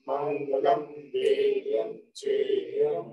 मंगलम देयं चेयं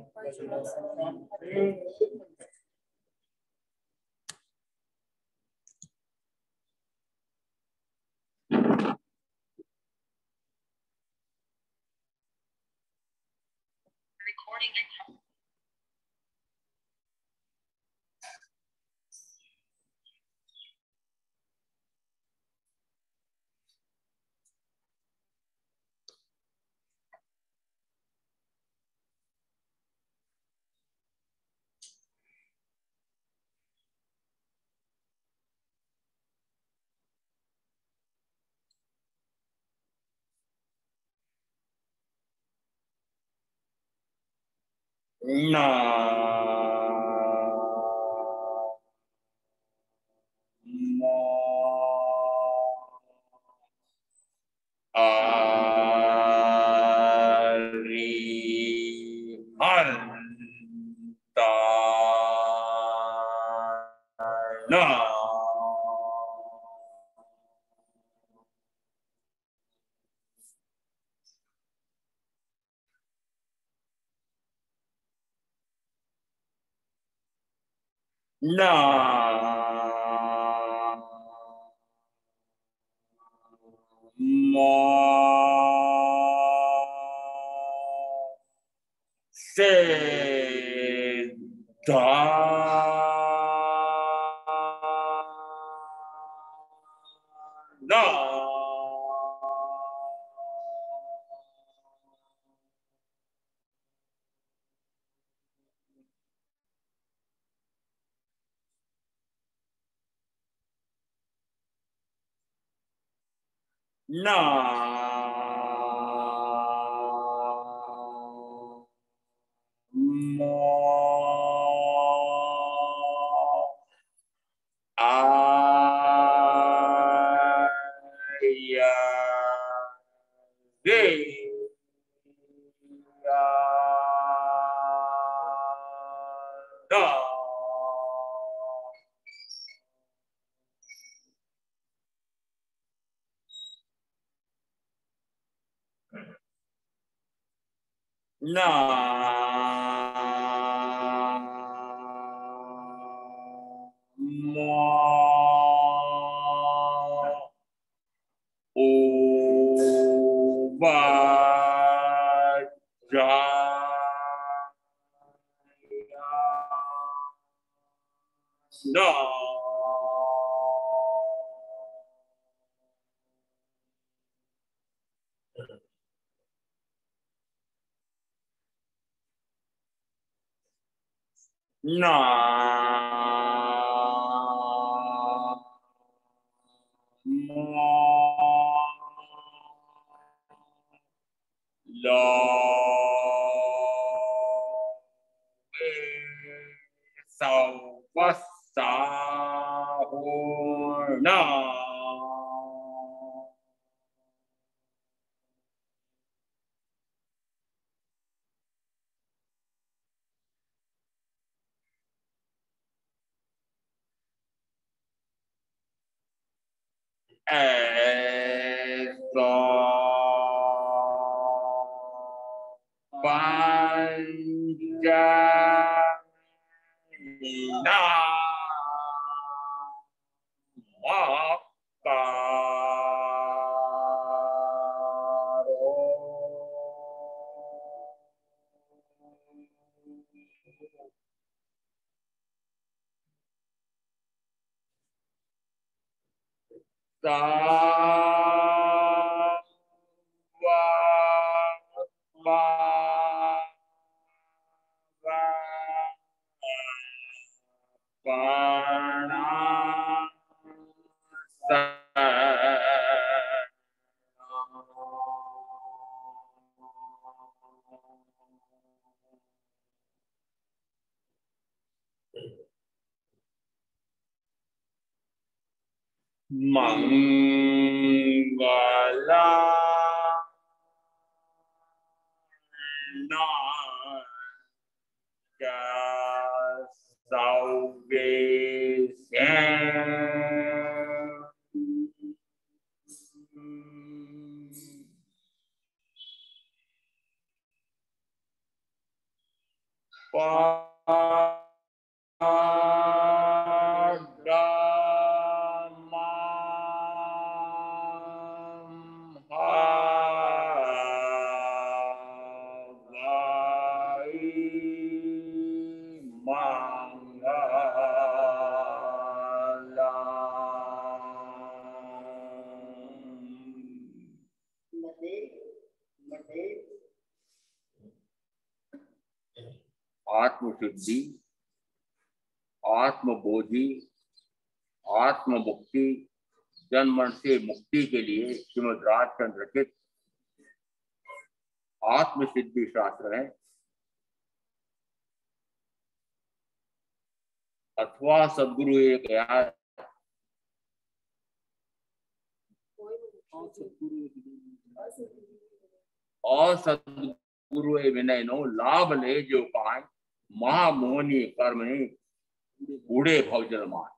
ना मो सिद्धा ना मो आया गे दा ना मो ओ बा जा ना ना मो लो सौ वस्सा हो ना ऐसा पंजना सा मंगला आत्मशुद्धि, आत्मबोधि, आत्ममुक्ति, जन्म मरण से मुक्ति के लिए श्रीमद् राजचंद्र रचित आत्मसिद्धि शास्त्र है, अथवा सदगुरु एक और सदगुरु विनय नो लाभ ले जो पाए, महामोहनी कर्म ने बूढ़े भवजल मान।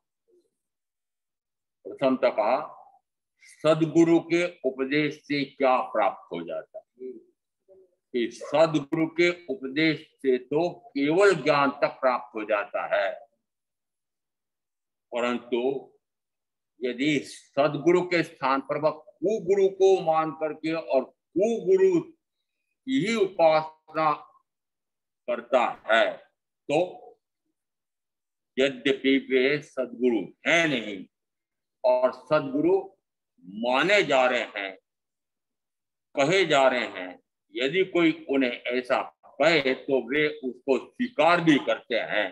प्रथम तक कहा सदगुरु के उपदेश से क्या प्राप्त हो जाता है। कि सदगुरु के उपदेश से तो केवल ज्ञान तक प्राप्त हो जाता है, परंतु यदि सदगुरु के स्थान पर वह कुगुरु को मान करके और कुगुरु की ही उपासना करता है तो यद्यपि वे सदगुरु हैं नहीं और सदगुरु माने जा रहे हैं, कहे जा रहे हैं, यदि कोई उन्हें ऐसा कहे तो वे उसको स्वीकार भी करते हैं।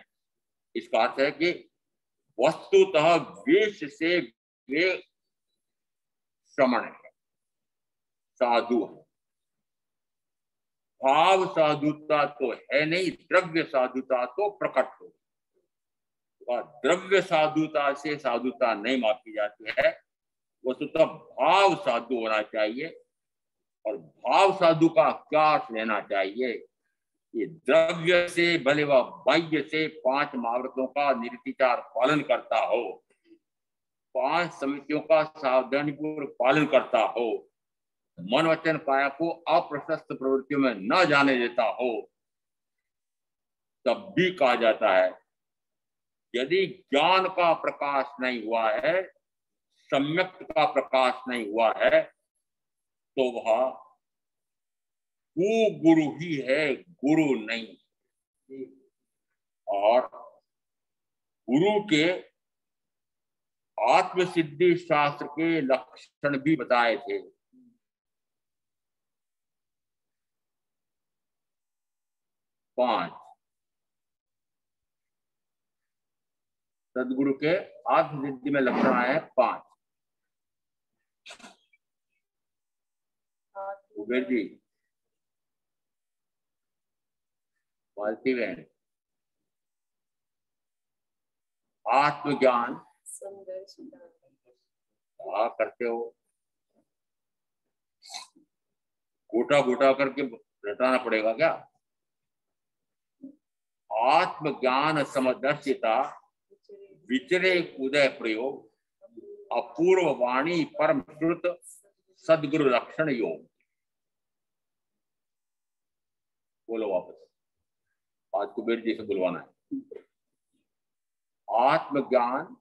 इसका अर्थ है कि वस्तुतः वेश से वे श्रमण है, साधु है। भाव साधुता तो है नहीं, द्रव्य साधुता तो प्रकट हो। द्रव्य साधुता से साधुता नहीं मापी जाती है, वस्तुतः भाव साधु होना चाहिए। और भाव साधु का क्या अर्थ लेना चाहिए? ये द्रव्य से भले वह बाह्य से 5 महाव्रतों का निर्विचार पालन करता हो, 5 समितियों का सावधानीपूर्वक पालन करता हो, मन वचन काया को अप्रशस्त प्रवृत्तियों में न जाने देता हो, तब भी कहा जाता है यदि ज्ञान का प्रकाश नहीं हुआ है, सम्यक का प्रकाश नहीं हुआ है, तो वह गुरु ही है, गुरु नहीं। और गुरु के आत्मसिद्धि शास्त्र के लक्षण भी बताए थे। पांच सदगुरु के आत्मसिद्धि में लक्षण आए 5। कुबेर जी, मालती बहन, आत्मज्ञान क्या करते हो? गोटा गोटा करके रटाना पड़ेगा क्या? आत्मज्ञान समदर्शिता, विचरे उदय प्रयोग, अपूर्व वाणी परम श्रुत, सदगुरु लक्षण योग। बोलो वापस, आज कुबेर जी से बुलवाना है। आत्मज्ञान,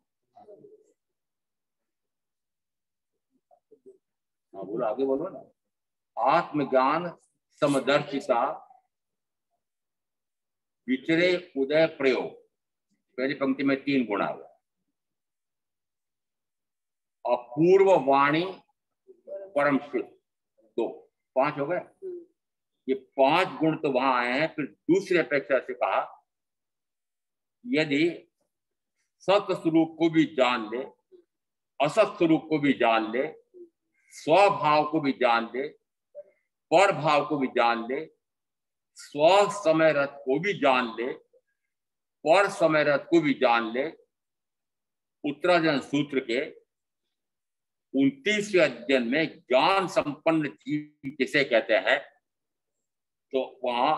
हाँ बोलो, आगे बोलो ना। आत्मज्ञान समदर्शिता, विचरे उदय प्रयोग। पहली पंक्ति में 3 गुण आ गए। अपूर्व वाणी परम श्रुत, 2, 5 हो गए। ये 5 गुण तो वहां आए हैं। फिर दूसरी अपेक्षा से कहा यदि सत स्वरूप को भी जान ले, असत स्वरूप को भी जान ले, स्वभाव को भी जान ले, पर भाव को भी जान ले, स्व समय रथ को भी जान ले, पर समय रथ को भी जान ले, उत्तराजन सूत्र के 29वें अध्ययन में ज्ञान संपन्न जीव किसे कहते हैं, तो वहां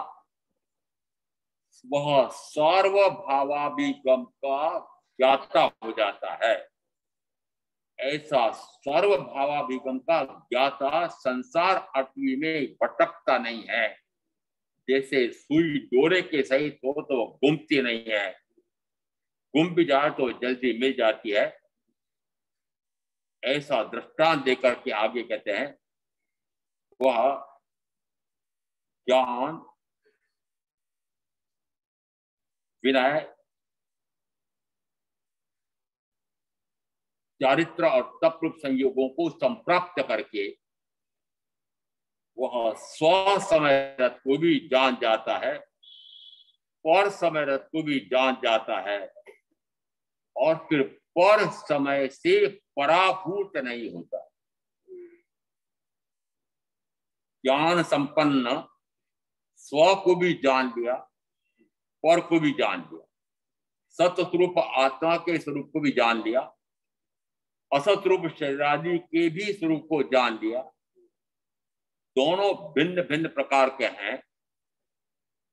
वह सर्वभावाभिगम का ज्ञाता हो जाता है। ऐसा सर्वभावाभिगम का ज्ञाता संसार अटवी में भटकता नहीं है। जैसे सुई डोरे के सहित हो तो घूमती नहीं है, घूम भी जाए तो जल्दी मिल जाती है। ऐसा दृष्टांत देकर के आगे कहते हैं वह ज्ञान, विनय, चारित्र और तप संयोगों को संप्राप्त करके वह स्व समय को भी जान जाता है, पर समय रत को भी जान जाता है और फिर पर समय से पराभूत नहीं होता। ज्ञान संपन्न स्व को भी जान लिया, पर को भी जान लिया, सतस्वरूप आत्मा के स्वरूप को भी जान लिया, असत रूप शरीरादि के भी स्वरूप को जान लिया। दोनों भिन्न भिन्न प्रकार के हैं।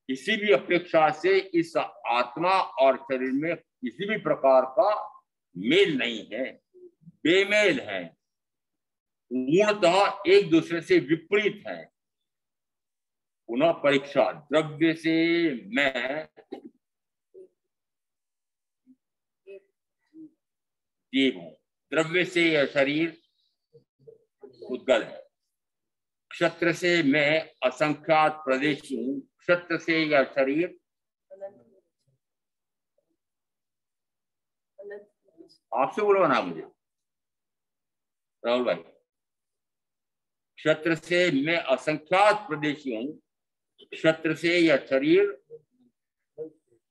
किसी भी अपेक्षा से इस आत्मा और शरीर में किसी भी प्रकार का मेल नहीं है, बेमेल है, पूर्णतः एक दूसरे से विपरीत है। पुनः परीक्षा, द्रव्य से मैं जीव हूं, द्रव्य से यह शरीर उद्गल है। क्षत्र से मैं असंख्यात प्रदेश हूं, क्षत्र से यह शरीर आपसे बोलो ना मुझे राहुल भाई। क्षत्र से मैं असंख्यात प्रदेशी हूं, क्षत्र से यह शरीर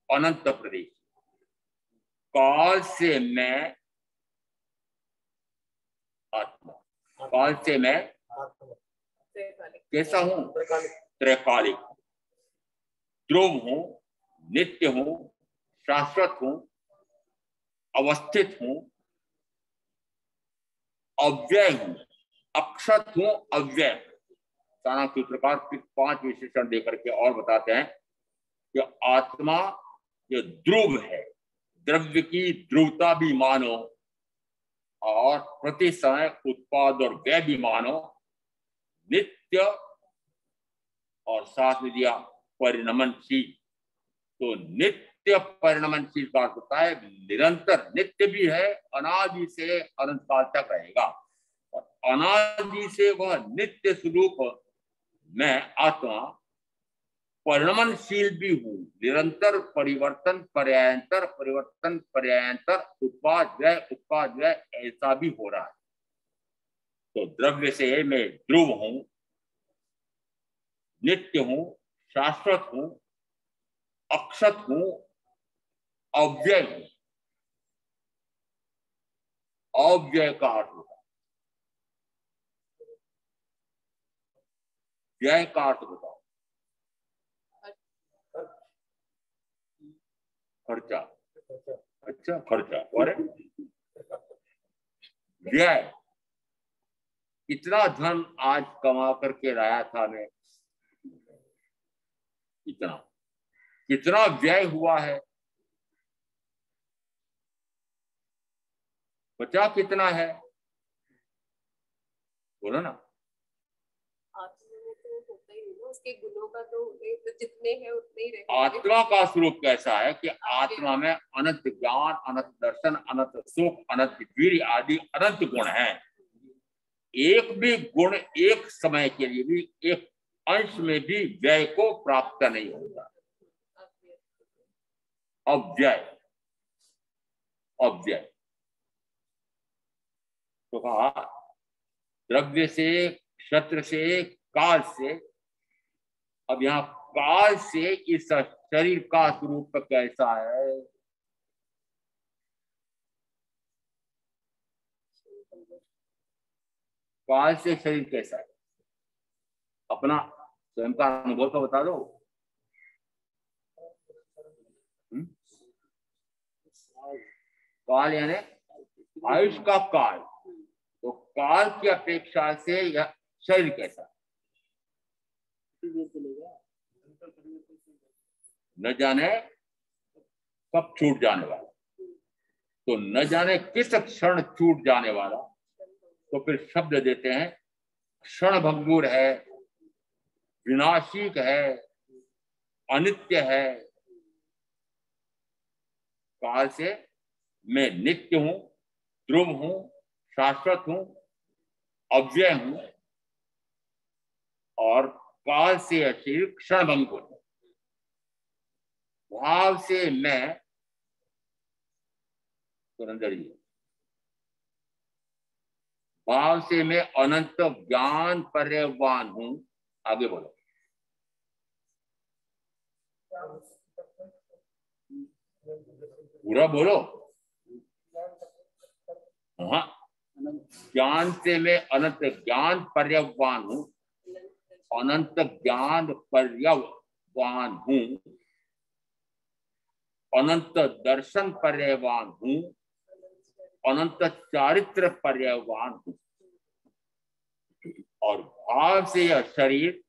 अनंत प्रदेश। काल से मैं आत्मा, काल से मैं कैसा हूं? त्रैकालिक, ध्रुव हूं, नित्य हूं, शाश्वत हूं, अवस्थित हूं, अव्यय हूं, अक्षत हूं, अव्यय। चाणक्य सूत्रकार 5 विशेषण देकर के और बताते हैं कि आत्मा जो ध्रुव है, द्रव्य की ध्रुवता भी मानो और प्रति समय उत्पाद और व्यय भी मानो, नित्य और साथ में दिया परिणमनशील। तो नित्य परिणमनशील का अर्थ होता है निरंतर, नित्य भी है, अनादि से अनंत काल तक रहेगा। और अनादि से वह नित्य स्वरूप मैं आत्मा परिणमनशील भी हूं, निरंतर परिवर्तन पर्यायंतर, परिवर्तन पर्यायंतर, उत्पाद व्यय ऐसा भी हो रहा है। तो द्रव्य से मैं ध्रुव हूं, नित्य हूं, शाश्वत हूं, अक्षत हूं, अव्यय हूं। अव्यय का अर्थ होता है, व्यय का अर्थ बताओ। खर्चा, अच्छा खर्चा और व्यय। कितना धन आज कमा करके लाया था मैं, इतना, कितना व्यय हुआ है, बचा कितना है, बोलो ना। उसके गुणों का तो जितने हैं उतने ही रहेंगे। आत्मा का स्वरूप कैसा है कि आत्मा में अनंत ज्ञान, अनंत दर्शन, अनंत सुख, अनंत वीर्य आदि अनंत गुण हैं। एक भी गुण एक समय के लिए भी, एक अंश में भी व्यय को प्राप्त नहीं होता। अव्यय, अव्यय तो कहा द्रव्य से, क्षत्र से, काल से। अब यहाँ काल से इस शरीर का स्वरूप कैसा है? काल से शरीर कैसा है? अपना स्वयं का अनुभव तो बता दो। काल यानी आयुष का काल। तो काल की अपेक्षा से यह शरीर कैसा? न जाने कब छूट जाने वाला, तो न जाने किस क्षण छूट जाने वाला। तो फिर शब्द देते हैं क्षण भंगुर है, विनाशिक है, अनित्य है। काल से मैं नित्य हूं, ध्रुव हूं, शाश्वत हूं, अव्यय हूं, और काल से शरीर क्षण भंगुर है। भाव से मैं पुरंदरी, भाव से मैं अनंत ज्ञान पर्यवान हूं। आगे बोलो। पूरा बोलो। हाँ, ज्ञान से मैं अनंत ज्ञान पर्यवान हूँ, अनंत ज्ञान पर्यवान हूँ, अनंत दर्शन पर्यवान हूँ, अनंत चारित्र पर्यवान हूँ। और भाव से यह शरीर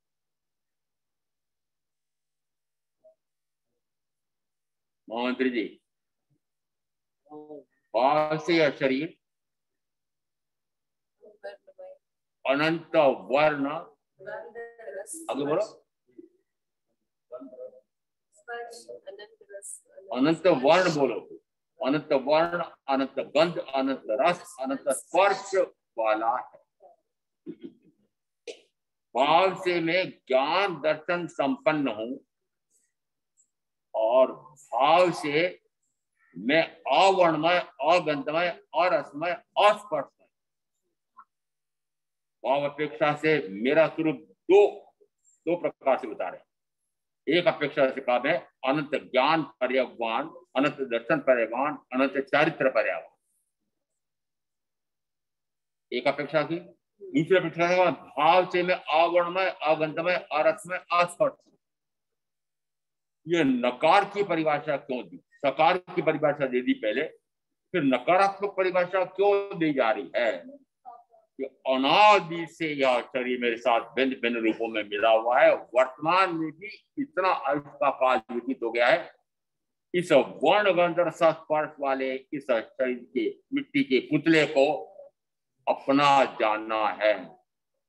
मंत्री जी, भाव से यह शरीर अनंत वर्ण, आगे बोलो, अनंत वर्ण बोलो, अनंत वर्ण, अनंत गंध, अनंत रस, अनंत स्पर्श वाला है। भाव से मैं ज्ञान दर्शन संपन्न हूं और भाव से मैं अवर्णमय, अगंधमय, अरसमय, अस्पर्शमय। भाव अपेक्षा से मेरा स्वरूप दो प्रकार से बता रहे। एक अपेक्षा से कहा है अनंत ज्ञान पर्यवान, अनंत दर्शन पर्यवान, अनंत चारित्र पर्यवान, एक अपेक्षा की। दूसरी अपेक्षा से भाव से मैं अवर्णमय, अगंधमय, अरसमय, अस्पर्श। ये नकार की परिभाषा क्यों दी, सकार की परिभाषा दे दी पहले, फिर नकारात्मक परिभाषा क्यों दी जा रही है कि अनादि से यह शरीर मेरे साथ भिन्न भिन्न रूपों में मिला हुआ है। वर्तमान में भी इतना आयुष का काल व्यतीत हो गया है, इस वर्ण गंधर्व स्पर्श वाले इस शरीर के मिट्टी के पुतले को अपना जानना है,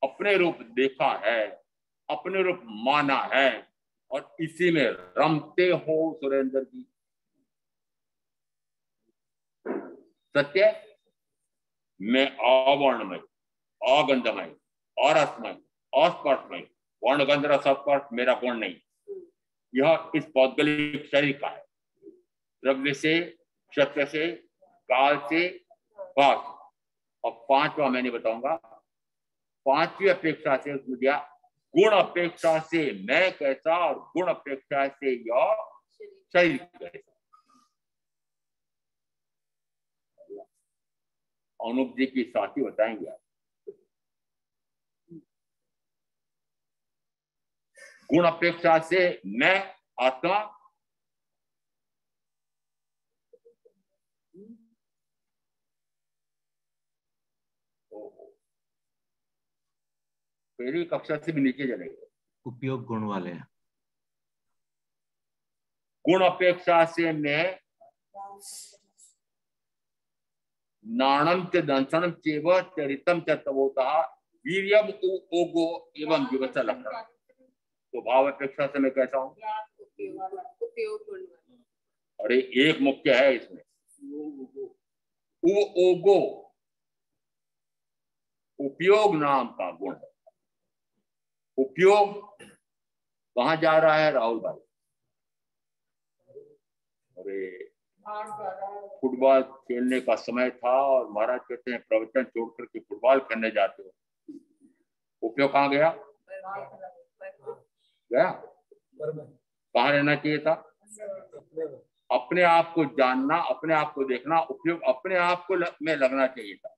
अपने रूप देखा है, अपने रूप माना है और इसी में रमते हो सुरेंद्र जी। सत्य मैं अवर्णमय, अगंधमय, अरसमय, अस्पर्शमय, वर्ण गंधर्व स्पर्श मेरा गुण नहीं, यह इस पौद्गलिक शरीर का है। द्रव्य से, सत्य से, काल से, भाव। और पांचवा मैंने बताऊंगा, पांचवी अपेक्षा से उसमें दिया गुण अपेक्षा से मैं कैसा और गुण अपेक्षा से यह शरीर कैसा। अनुप जी की साथी बताएंगे आप। गुण अपेक्षा से मैं आत्मा, पहली कक्षा से भी नीचे चलेंगे। उपयोग गुण वाले हैं। गुण अपेक्षा से मैं नाणम च दंसनम चेव चरितम च तवोता वीर्यम ओगो एवं विवच लक्षण। तो भाव अपेक्षा से मैं कैसा हूं? उपयोग गुण। अरे एक मुख्य है इसमें, ओगो उपयोग नाम का गुण है। उपयोग कहां जा रहा है राहुल भाई? अरे फुटबॉल खेलने का समय था और महाराज कहते हैं प्रवचन छोड़ करके फुटबॉल खेलने जाते हो। उपयोग कहाँ गया? गया कहाँ रहना चाहिए था? अपने आप को जानना, अपने आप को देखना, उपयोग अपने आप को में लगना चाहिए था।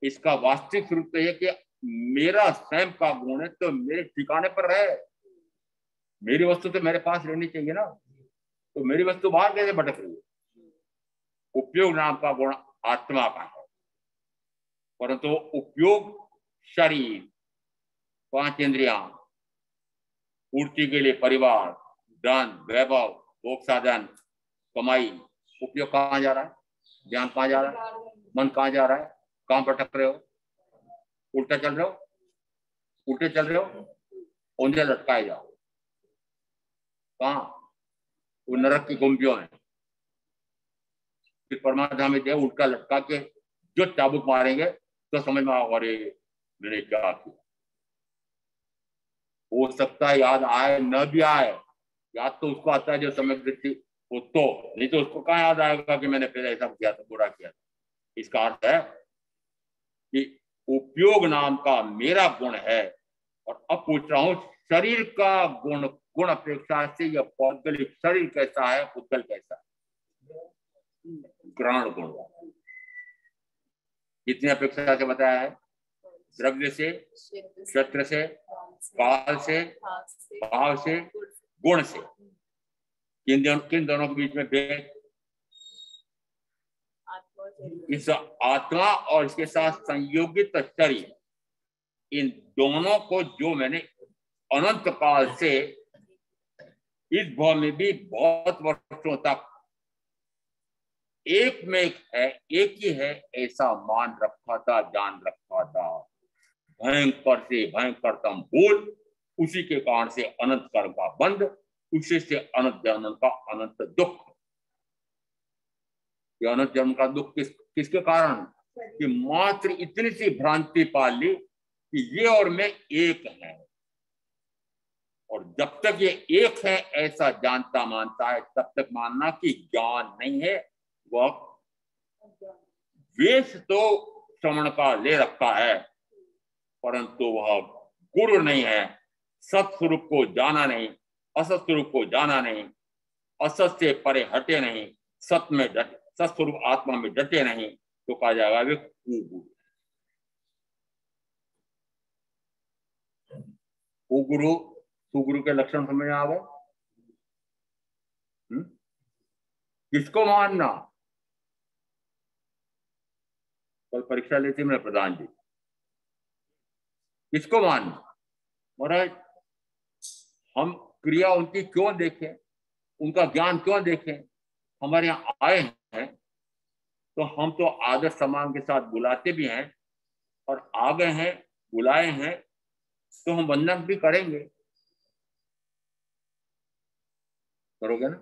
इसका वास्तविक स्वरूप तो यह कि मेरा स्वयं का गुण है तो मेरे ठिकाने पर है। मेरी वस्तु तो मेरे पास रहनी चाहिए ना, तो मेरी वस्तु बाहर कैसे भटक रही है? उपयोग नाम का गुण आत्मा का है, परंतु उपयोग शरीर, पांच इंद्रियां, पूर्ति के लिए परिवार, धन, वैभव, भोग साधन, कमाई, उपयोग कहाँ जा रहा है? ध्यान कहाँ जा रहा है? मन कहाँ जा रहा है? कहाँ भटक रहे हो? उल्टा चल रहे हो, उल्टे चल रहे हो, ऊंधे लटकाए जाओ। कहाँ? वो नरक की गुंबियों में। फिर परमात्मा में दे उल्टा लटका के जो चाबुक मारेंगे तो समझ में आओ अरे मैंने क्या किया। हो सकता है याद आए न भी आए, याद तो उसको आता है जो समय दृष्टि वो, तो नहीं तो उसको कहाँ याद आएगा कि मैंने पहले ऐसा किया था, बुरा किया था। इसका अर्थ है कि उपयोग नाम का मेरा गुण है। और अब पूछ रहा हूं शरीर का गुण अपेक्षा से यह पौद्गलिक शरीर कैसा है, पुद्गल कैसा है? ग्रहण गुण वाला। कितनी अपेक्षा से बताया है? द्रव्य से, क्षेत्र से, काल से, भाव से, गुण से। किन दोनों के बीच में भेद? इस आत्मा और इसके साथ संयोगित शरीर, इन दोनों को जो मैंने अनंत काल से इस भाव में भी बहुत वर्षों तक एक में एक है, एक ही है, ऐसा मान रखा था, जान रखा था। भयंकर से भयंकरतम भूल, उसी के कारण से अनंत कर्म का बंध, उसी से अनंत जन्म का अनंत दुख। ये अनंत जन्म का दुख किसके कारण? कि मात्र इतनी सी भ्रांति पाल ली कि ये और मैं एक है, और जब तक ये एक है ऐसा जानता मानता है, तब तक मानना कि ज्ञान नहीं है। वह वेश तो श्रवण का ले रखा है, परंतु वह गुरु नहीं है। सत्स्वरूप को जाना नहीं, असत स्वरूप को जाना नहीं, असत से परे हटे नहीं, सत में डटे, सत्स्वरूप आत्मा में डटे नहीं, तो कहा जाएगा वे कुगुरु। कुगुरु, सुगुरु के लक्षण समझ में आ गए? किसको मानना? कल परीक्षा लेती मेरे प्रधान जी, किसको मानना? महाराज हम क्रिया उनकी क्यों देखें, उनका ज्ञान क्यों देखें? हमारे यहाँ आए हैं तो हम तो आदर सम्मान के साथ बुलाते भी हैं, और आ गए हैं, बुलाए हैं, तो हम वंदन भी करेंगे। करोगे ना?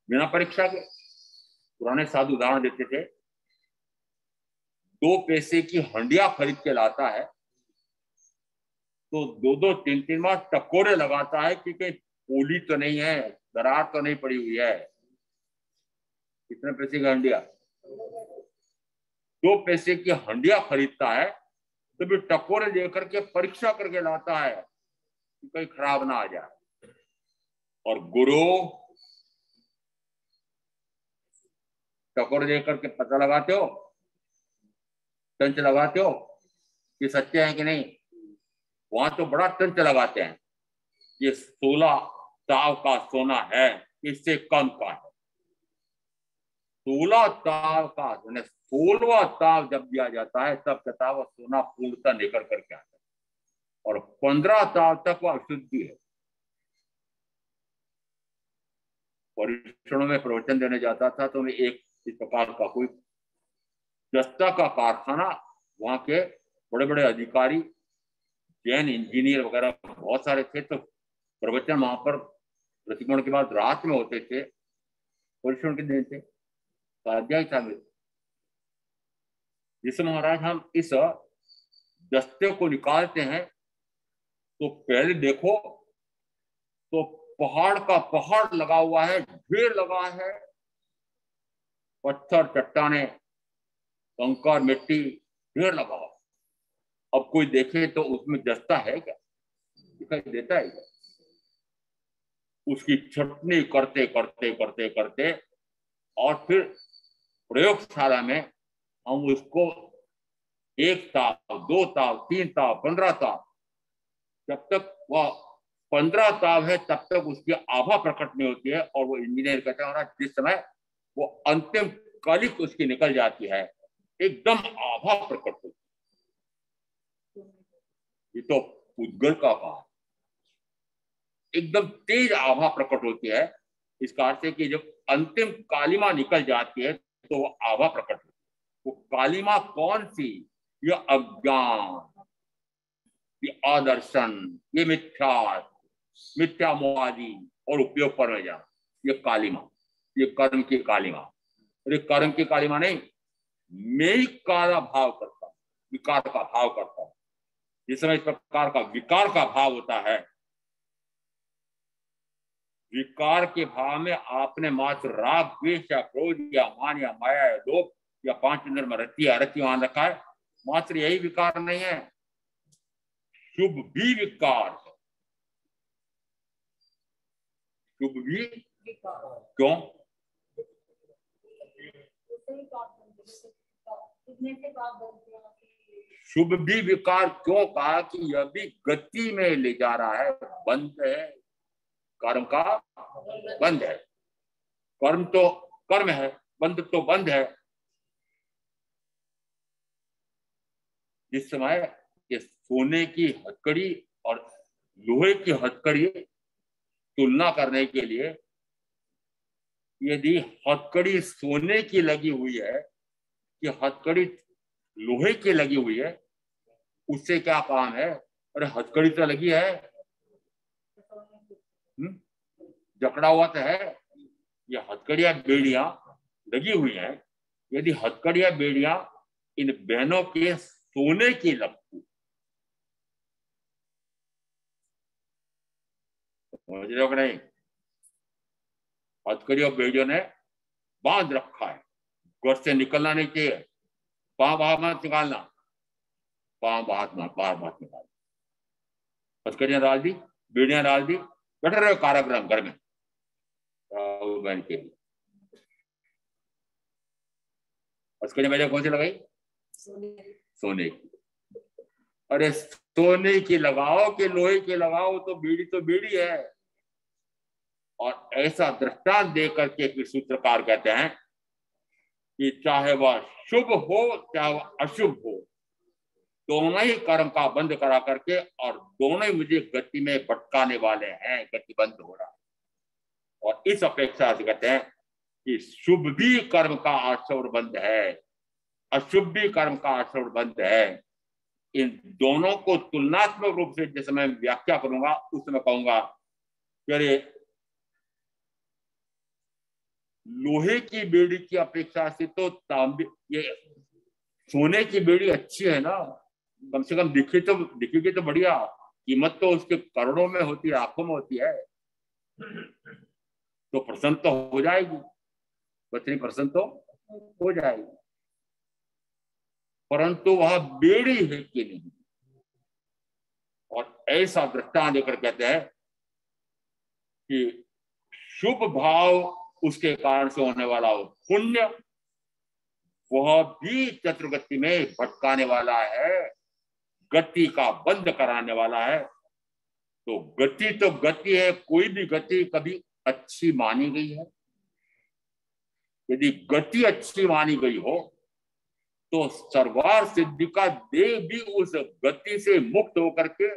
बिना परीक्षा के। पुराने साधु उदाहरण देते थे, 2 पैसे की हंडिया खरीद के लाता है तो 2-2, 3-3 बार टकोरे लगाता है कि कहीं पोली तो नहीं है, दरार तो नहीं पड़ी हुई है। कितने पैसे की हंडिया? 2 पैसे की हंडिया खरीदता है तो भी टकोरे देकर के परीक्षा करके लाता है कि कहीं खराब ना आ जाए। और गुरु टकोरे देकर के पता लगाते हो, टंच लगाते हो कि सच्चे हैं कि नहीं। वहां तो बड़ा टंच लगाते हैं, ये 16 ताव का सोना है, इससे कम का है। 16 ताव का, 16वां ताव जब दिया जाता है तब कहता वह सोना पूर्णता निकल करके आता है, और 15 ताव तक वह अशुद्धि है। परीक्षणों में प्रवचन देने जाता था तो मैं एक इस प्रकार का कोई दस्ता का कारखाना, वहां के बड़े बड़े अधिकारी, जैन इंजीनियर वगैरह बहुत सारे थे, तो प्रवचन वहां पर प्रतिकोण के बाद रात में होते थे, परीक्षण के दिन थे, स्वाध्याय था। जिस महाराज हम इस दस्ते को निकालते हैं तो पहले देखो तो पहाड़ का पहाड़ लगा हुआ है, ढेर लगा है, पत्थर, चट्टाने, कंकर, मिट्टी, ढेर लगा हुआ। अब कोई देखे तो उसमें दस्ता है क्या? दिखाई देता है क्या? उसकी छटनी करते करते करते करते और फिर प्रयोगशाला में हम उसको 1 ताव, 2 ताव, 3 ताव, 15 ताव, जब तक वह 15 ताव है तब तक उसकी आभा प्रकट नहीं होती है। और वो इंजीनियर कहते हैं जिस समय वो अंतिम कलिक उसकी निकल जाती है, एकदम आभा प्रकट होती है। ये तो उद्गल का कहा, एकदम तेज आभा प्रकट होती है। इसका अर्थ है कि जब अंतिम कालिमा निकल जाती है तो वो आभा प्रकट होती है। वो कालिमा कौन सी? ये अज्ञान, ये आदर्शन, ये मिथ्या मोहादि और उपयोग पर जाना, ये कालिमा, ये कर्म की कालिमा। और ये कर्म की कालिमा नहीं, मैं ही काला भाव करता हूं, विकार का भाव करता हूं। जिस समय इस प्रकार का विकार का भाव होता है, विकार के भाव में आपने मात्र राग, द्वेष या क्रोध या मान या माया या लोभ या 5 इंद्रिय में रति मान रखा है, मात्र यही विकार नहीं है, शुभ भी विकार है। शुभ भी क्यों? शुभ भी विकार क्यों कहा कि यह भी गति में ले जा रहा है, बंध है, कर्म का बंध है। कर्म तो कर्म है, बंध तो बंध है। जिस समय ये सोने की हथकड़ी और लोहे की हथकड़ी तुलना करने के लिए, यदि हथकड़ी सोने की लगी हुई है कि हथकड़ी लोहे की लगी हुई है, उससे क्या काम है? अरे हथकड़ी तो लगी है, जकड़ा हुआ तो है। ये हथकड़ियां बेड़ियां लगी हुई हैं। यदि हथकड़ियां बेड़ियां इन बहनों के सोने की लगती, समझ रहे हो कि नहीं? हथकड़ी और बेड़ियों ने बांध रखा है, घर से निकलना नहीं चाहिए, पांव बाहर मत निकालना, पांव बाहर मत निकालना। हथकड़ियां डाल दी, बेड़ियां डाल दी, बैठे रहे कारागृह घर में बहन के लिए। हथकड़ियां बेड़ियां कौन सी लगाई? सोने की। अरे सोने की लगाओ कि लोहे की लगाओ, तो बीड़ी है। और ऐसा दृष्टांत देकर के सूत्रकार कहते हैं कि चाहे वह शुभ हो चाहे वह अशुभ हो, दोनों ही कर्म का बंद करा करके और दोनों ही मुझे गति में भटकाने वाले हैं, गति बंद हो रहा है। और इस अपेक्षा से कहते हैं कि शुभ भी कर्म का आश्रव बंद है, अशुभ भी कर्म का आश्रव बंद है। इन दोनों को तुलनात्मक रूप से जिस समय व्याख्या करूंगा उस समय कहूंगा कि अरे लोहे की बेड़ी की अपेक्षा से तो तांबे ये सोने की बेड़ी अच्छी है ना, कम से कम दिखेगी तो बढ़िया। कीमत तो उसके करोड़ों में होती है, लाखों में होती है, तो प्रसन्न तो हो जाएगी, बचनी प्रसन्न तो हो जाएगी। परंतु वह बेड़ी है कि नहीं। और ऐसा दृष्टांत देकर कहते हैं कि शुभ भाव उसके कारण से होने वाला हो पुण्य, वह भी चतुर्गति में भटकाने वाला है, गति का बंद कराने वाला है। तो गति है, कोई भी गति कभी अच्छी मानी गई है। यदि गति अच्छी मानी गई हो तो सर्वार सिद्धि का देह भी उस गति से मुक्त होकर के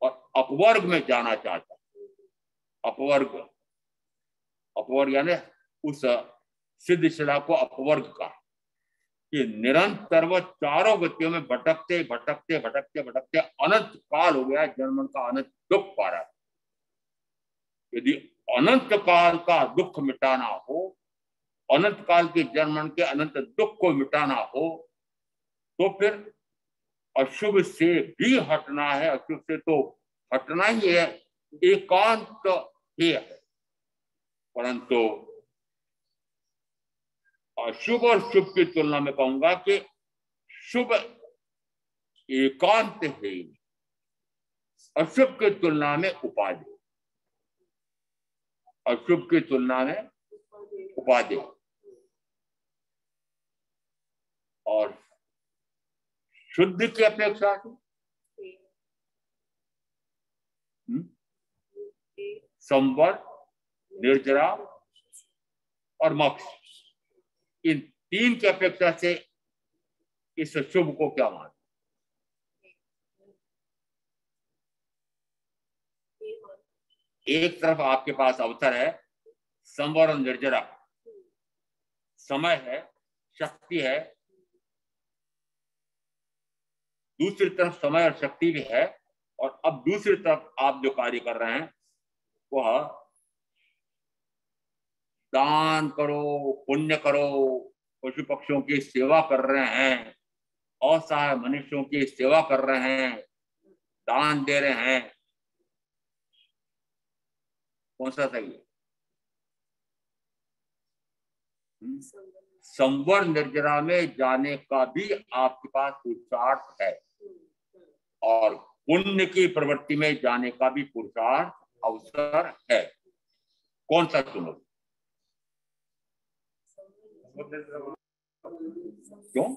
और अपवर्ग में जाना चाहता है। अपवर्ग यानी उस सिद्धशिला को अपवर्ग का, कि निरंतर वह चारों गतियों में भटकते भटकते भटकते भटकते अनंत काल हो गया, जन्म का अनंत दुख पा रहा है। यदि अनंत काल का दुख मिटाना हो, अनंत काल के जन्म के अनंत दुख को मिटाना हो, तो फिर अशुभ से भी हटना है। अशुभ से तो हटना ही है, एकांत ही है। परंतु अशुभ और शुभ की तुलना में कहूंगा कि शुभ एकांत है, अशुभ की तुलना में उपाधि, अशुभ की तुलना में उपाधि। और शुद्ध की अपेक्षा संवर, निर्जरा और मोक्ष, इन तीन की अपेक्षा से इस शुभ को क्या मान? एक तरफ आपके पास अवसर है, संवर और निर्जरा, समय है, शक्ति है। दूसरी तरफ समय और शक्ति भी है, और अब दूसरी तरफ आप जो कार्य कर रहे हैं वह दान करो, पुण्य करो, पशु पक्षियों की सेवा कर रहे हैं, असहाय मनुष्यों की सेवा कर रहे हैं, दान दे रहे हैं। कौन सा सही है? संवर निर्जरा में जाने का भी आपके पास पुरुषार्थ है, और पुण्य की प्रवृत्ति में जाने का भी पुरुषार्थ अवसर है। कौन सा चुनो? क्यों?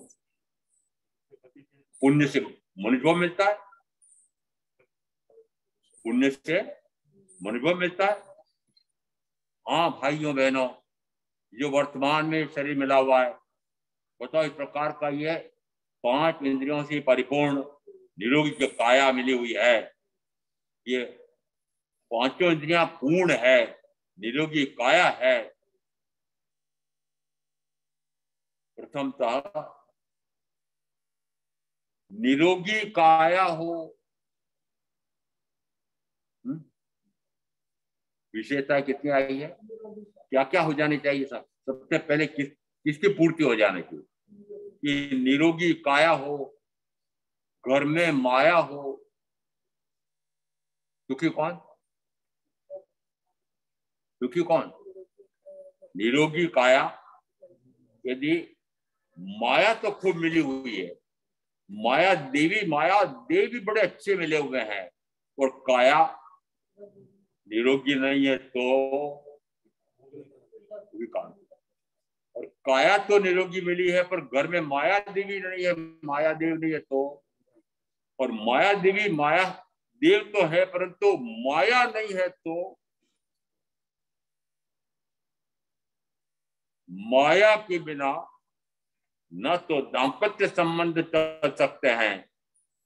पुण्य से मनुष्य मिलता है, पुण्य से मनुष्य मिलता है। हाँ भाइयों बहनों, जो वर्तमान में शरीर मिला हुआ है, बताओ इस प्रकार का ये 5 इंद्रियों से परिपूर्ण निरोगी जो काया मिली हुई है, ये 5 इंद्रियां पूर्ण है, निरोगी काया है। प्रथमतः निरोगी काया हो, विशेषता कितनी आई है, क्या क्या हो जानी चाहिए? सबसे पहले किसकी पूर्ति हो जानी चाहिए? कि निरोगी काया हो, घर में माया हो। दुखी कौन? दुखी कौन? निरोगी काया। यदि माया तो खूब मिली हुई है, माया देवी बड़े अच्छे मिले हुए हैं, और काया निरोगी नहीं है तो विकार। और काया तो निरोगी मिली है, पर घर में माया देवी नहीं है, माया देव नहीं है तो, और माया देवी माया देव तो है परंतु माया नहीं है तो, माया के बिना न तो दाम्पत्य संबंध चल सकते हैं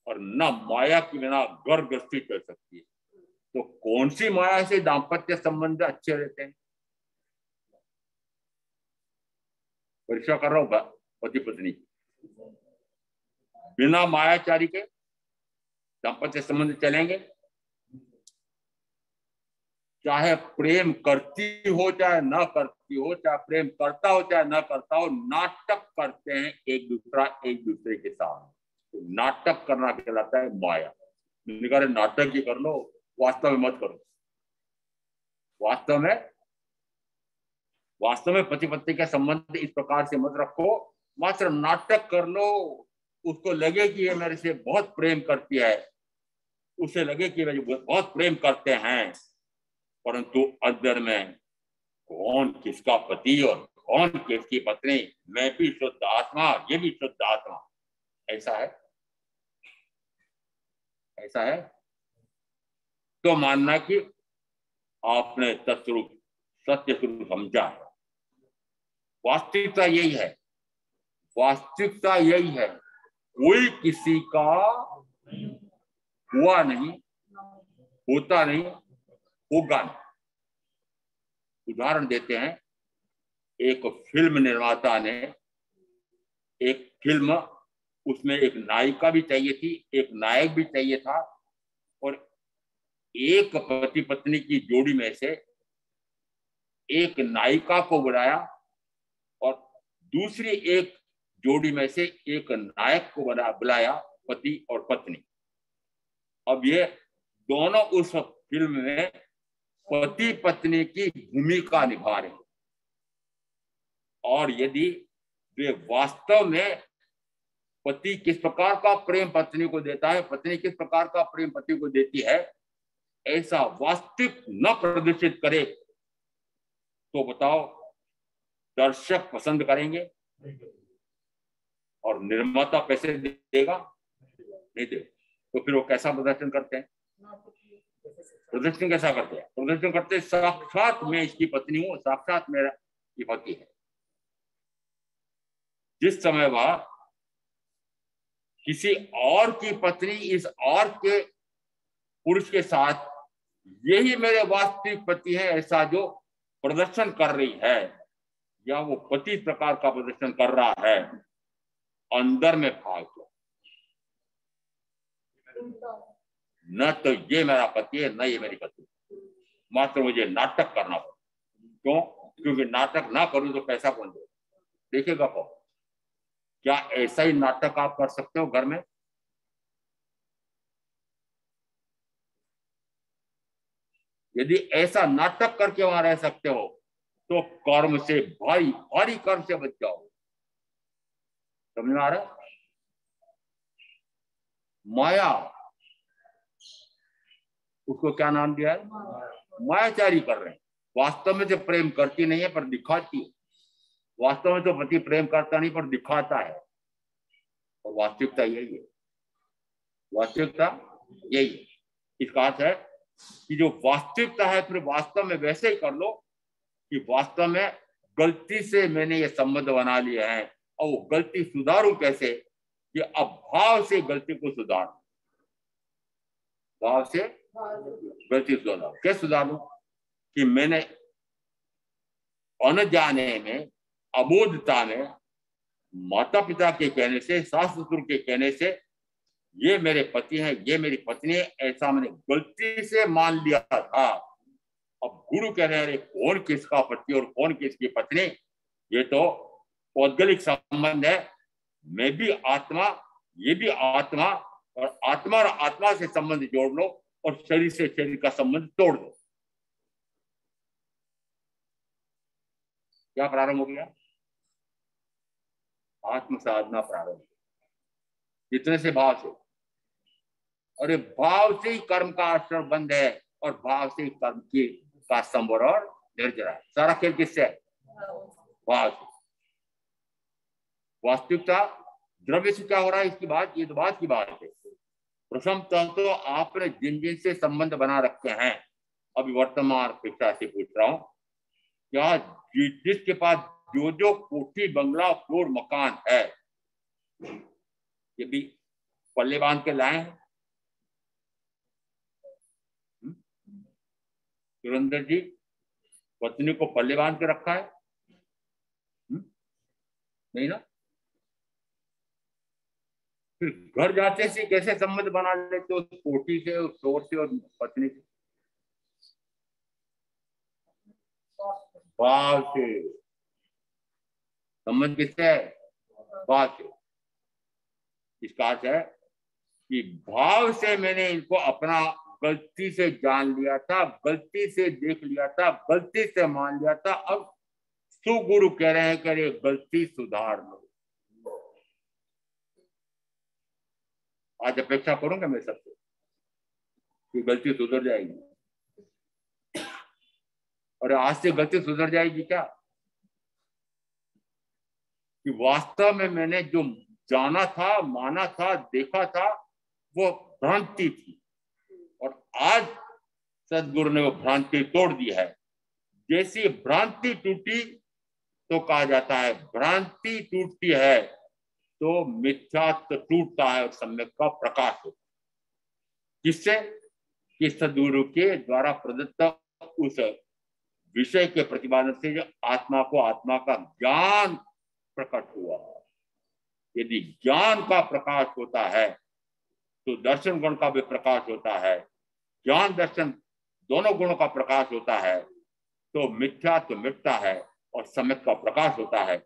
और न माया के बिना घर गृहस्थी चल सकती है। तो कौन सी माया से दाम्पत्य संबंध अच्छे रहते हैं? परीक्षा कर रहा हूं, पति पत्नी बिना मायाचारी के दाम्पत्य संबंध चलेंगे? चाहे प्रेम करती हो चाहे ना करती हो, चाहे प्रेम करता हो चाहे ना करता हो, नाटक करते हैं एक दूसरे के साथ, तो नाटक करना कहलाता है माया। नाटक ही कर लो, वास्तव में मत करो। वास्तव में पति पत्नी का संबंध इस प्रकार से मत रखो, मात्र नाटक कर लो। उसको लगे कि ये मेरे से बहुत प्रेम करती है, उसे लगे कि मुझे बहुत प्रेम करते हैं, परंतु अंदर में कौन किसका पति और कौन किसकी पत्नी, मैं भी शुद्ध आत्मा, ये भी शुद्ध आत्मा, ऐसा है? ऐसा है तो मानना कि आपने तत्स्वरूप सत्य स्वरूप समझा है। वास्तविकता यही है, वास्तविकता यही है। कोई किसी का हुआ नहीं, होता नहीं, होगा नहीं। उदाहरण देते हैं, एक फिल्म निर्माता ने एक फिल्म, उसमें एक नायिका भी चाहिए थी, एक नायक भी चाहिए था, और एक पति पत्नी की जोड़ी में से एक नायिका को बुलाया और दूसरी एक जोड़ी में से एक नायक को बुलाया, पति और पत्नी। अब ये दोनों उस फिल्म में पति पत्नी की भूमिका निभा रहे हैं, और यदि वे वास्तव में पति किस प्रकार का प्रेम पत्नी को देता है, पत्नी किस प्रकार का प्रेम पति को देती है, ऐसा वास्तविक न प्रदर्शित करे तो बताओ दर्शक पसंद करेंगे? और निर्माता पैसे देगा? नहीं दे। तो फिर वो कैसा प्रदर्शन करते हैं? प्रदर्शन कैसा करते हैं? प्रदर्शन करते साक्षात मैं इसकी पत्नी हूं, साक्षात मेरा ये पति है। जिस समय वह किसी और की पत्नी इस और के पुरुष के साथ यही मेरे वास्तविक पति है ऐसा जो प्रदर्शन कर रही है, या वो पति प्रकार का प्रदर्शन कर रहा है, अंदर में भाग लो, न तो ये मेरा पति है, न ये मेरी पत्नी, मात्र मुझे नाटक करना पड़ेगा। क्यों? क्योंकि नाटक ना करूं तो पैसा कौन दे? देखेगा कौन? क्या ऐसा ही नाटक आप कर सकते हो घर में? यदि ऐसा नाटक करके वहां रह सकते हो तो कर्म से, भारी भारी कर्म से बच जाओ। समझ में आ रहा है? माया, उसको क्या नाम दिया है? मायाचारी कर रहे हैं। वास्तव में जो प्रेम करती नहीं है पर दिखाती है। वास्तव में तो पति प्रेम करता नहीं पर दिखाता है, और वास्तविकता यही है, वास्तविकता यही है। इसका अर्थ है कि जो वास्तविकता है फिर वास्तव में वैसे ही कर लो कि वास्तव में गलती से मैंने ये संबंध बना लिए हैं, और वो गलती सुधारूं कैसे कि अब भाव से गलती को सुधार, भाव से गलती सुधार। कैसे सुधारूं कि मैंने अनजाने में, अबोधता में, माता पिता के कहने से, सास ससुर के कहने से ये मेरे पति हैं, ये मेरी पत्नी है, ऐसा मैंने गलती से मान लिया था। अब गुरु कह रहे हैं कौन किसका पति और कौन किसकी पत्नी, ये तो पौद्गलिक संबंध है। मैं भी आत्मा, ये भी आत्मा, और आत्मा से संबंध जोड़ लो और शरीर से शरीर का संबंध तोड़ दो। क्या प्रारंभ हो गया? आत्म साधना प्रारंभ। जितने से भाव से, अरे भाव से ही कर्म का आश्रम बंद है, और भाव से ही कर्म की का संवर और निर्जरा है। सारा खेल किससे है? भाव से। वास्तविकता द्रव्य से क्या हो रहा है इसकी बात, ये तो बात की बात है। प्रथम तो आपने जिन जिन से संबंध बना रखे हैं, अभी वर्तमान अपेक्षा से पूछ रहा हूं, क्या जिसके पास जो जो कोठी बंगला फ्लोर मकान है, ये भी पल्ले बांध के लाए हैं? सुरेंद्र जी पत्नी को पल्ले बांध के रखा है? नहीं ना। फिर घर जाते से कैसे संबंध बना लेते हो कोठी से, उस शोर से और पत्नी से? भाव से। संबंध किससे है? भाव से। इसका अर्थ है कि भाव से मैंने इनको अपना गलती से जान लिया था, गलती से देख लिया था, गलती से मान लिया था। अब सुगुरु कह रहे हैं कि गलती सुधार लो। आज अपेक्षा करूंगा मैं सबसे कि गलती सुधर जाएगी, और आज से गलती सुधर जाएगी क्या कि वास्तव में मैंने जो जाना था, माना था, देखा था, वो भ्रांति थी, और आज सदगुरु ने वो भ्रांति तोड़ दी है। जैसी भ्रांति टूटी तो कहा जाता है भ्रांति टूटती है तो मिथ्यात्व टूटता है और सम्यक का प्रकाश होता है। जिससे कि सदगुरु के द्वारा प्रदत्त उस विषय के प्रतिपादन से जो आत्मा को आत्मा का ज्ञान प्रकट हुआ। यदि ज्ञान का प्रकाश होता है तो दर्शन गुण का भी प्रकाश होता है। ज्ञान दर्शन दोनों गुणों का प्रकाश होता है तो मिथ्यात्व मिटता है और सम्यक का प्रकाश होता है।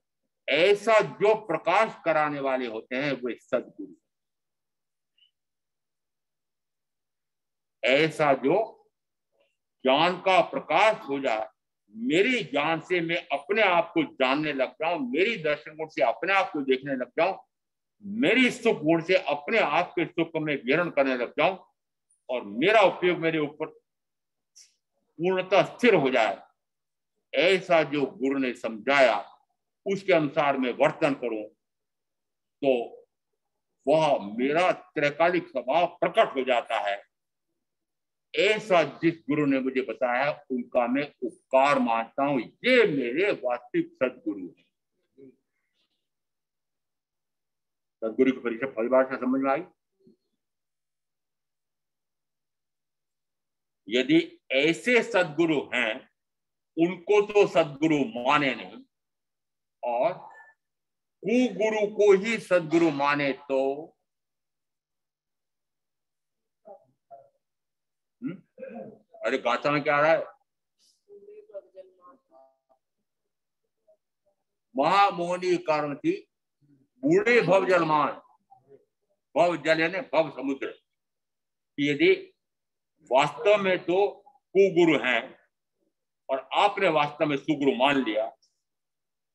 ऐसा जो प्रकाश कराने वाले होते हैं वे सदगुरु। ऐसा जो ज्ञान का प्रकाश हो जाए, मेरी ज्ञान से मैं अपने आप को जानने लग जाऊं, मेरी दर्शन गुण से अपने आप को देखने लग जाऊं, मेरी सुख गुण से अपने आप के सुख में ग्रहण करने लग जाऊं, और मेरा उपयोग मेरे ऊपर पूर्णतः स्थिर हो जाए। ऐसा जो गुरु ने समझाया उसके अनुसार मैं वर्तन करूं तो वह मेरा त्रैकालिक स्वभाव प्रकट हो जाता है। ऐसा जिस गुरु ने मुझे बताया उनका मैं उपकार मानता हूं। ये मेरे वास्तविक सदगुरु हैं। सदगुरु की परिभाषा समझ में आई? यदि ऐसे सदगुरु हैं उनको तो सदगुरु माने नहीं, और कुगुरु को ही सदगुरु माने तो अरे गाथा में क्या आ रहा है? महामोहनी कारण थी बूढ़े भव जलमान। भव जल यानी भव समुद्र। यदि वास्तव में तो कुगुरु हैं और आपने वास्तव में सुगुरु मान लिया,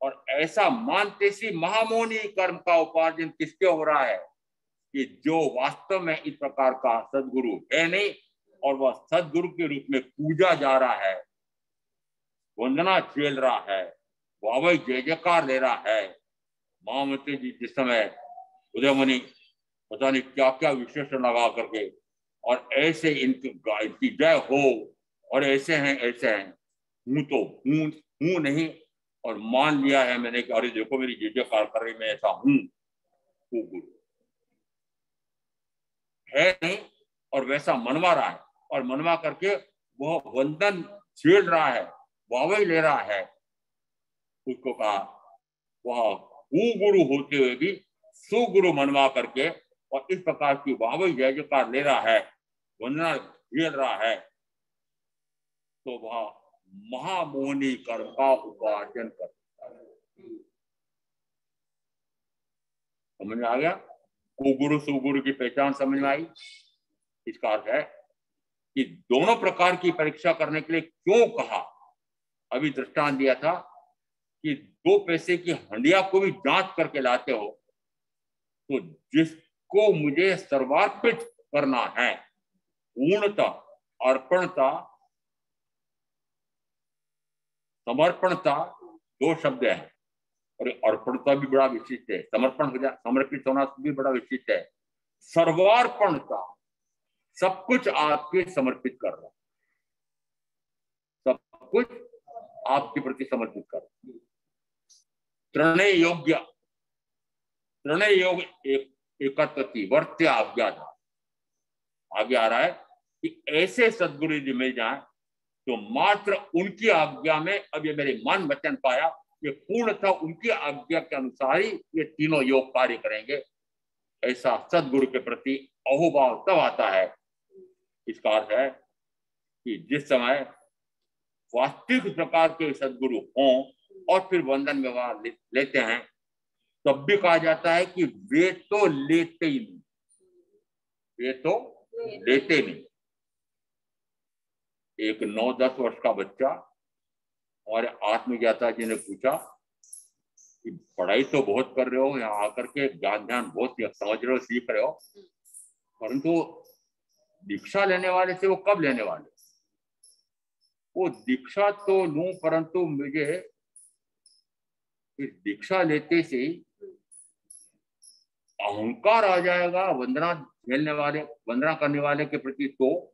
और ऐसा मानते सी महामोहनी कर्म का उपार्जन किसके हो रहा है कि जो वास्तव में इस प्रकार का सदगुरु है नहीं, और वह सदगुरु के रूप में पूजा जा रहा है, वंदना झेल रहा है, वावई जय जयकार ले रहा है। महामंत्री जी जिस समय उदयमणि पता नहीं क्या क्या विशेषण लगा करके और ऐसे इनकी जय हो और ऐसे हैं हूं तो हूं नहीं और मान लिया है मैंने कि अरे देखो मेरी जय जयकार कर रही, मैं ऐसा हूं, वो गुरु है नहीं और वैसा मनवा रहा है और मनवा करके वह वंदन छेड़ रहा है, वावई ले रहा है। उसको कहा वह गुरु होते हुए भी सुगुरु मनवा करके और इस प्रकार की वावई जय जयकार ले रहा है, वंदना झेल रहा है, तो वह महामोहनी कर्म का उपार्जन करता है। समझ में आ गया? कुगुरु सुगुरु की पहचान समझ में आई। इसका अर्थ है कि दोनों प्रकार की परीक्षा करने के लिए क्यों कहा। अभी दृष्टांत दिया था कि 2 पैसे की हंडिया को भी जांच करके लाते हो, तो जिसको मुझे सर्वार्पित करना है, पूर्णता, अर्पणता, समर्पणता 2 शब्द है और अर्पणता भी बड़ा विशिष्ट है, समर्पित होना भी बड़ा विशिष्ट है। सर्वार्पणता, सब कुछ आपके समर्पित कर रहा, सब कुछ आपके प्रति समर्पित कर रहा। त्रणय योग एकत्वती वर्त्य आज्ञा था, आगे आ रहा है कि ऐसे सद्गुरु जी मिल जाए तो मात्र उनकी आज्ञा में, अब ये मेरे मन वचन पाया, ये पूर्णतः उनकी आज्ञा के अनुसार ही ये तीनों योग कार्य करेंगे। ऐसा सद्गुरु के प्रति अहोभाव तब आता है। इसका अर्थ है कि जिस समय वास्तविक प्रकार के सद्गुरु हों और फिर वंदन व्यवहार लेते हैं, तब भी कहा जाता है कि वे तो लेते ही नहीं, वे तो लेते नहीं। एक 9-10 वर्ष का बच्चा हमारे आत्मज्ञाता जी ने पूछा कि पढ़ाई तो बहुत कर रहे हो, यहाँ आकर के ज्ञान बहुत समझ रहे हो, सीख रहे हो, परंतु दीक्षा लेने वाले से वो कब लेने वाले? वो दीक्षा तो लूं, परंतु मुझे इस दीक्षा लेते से ही अहंकार आ जाएगा वंदना झेलने वाले, वंदना करने वाले के प्रति। तो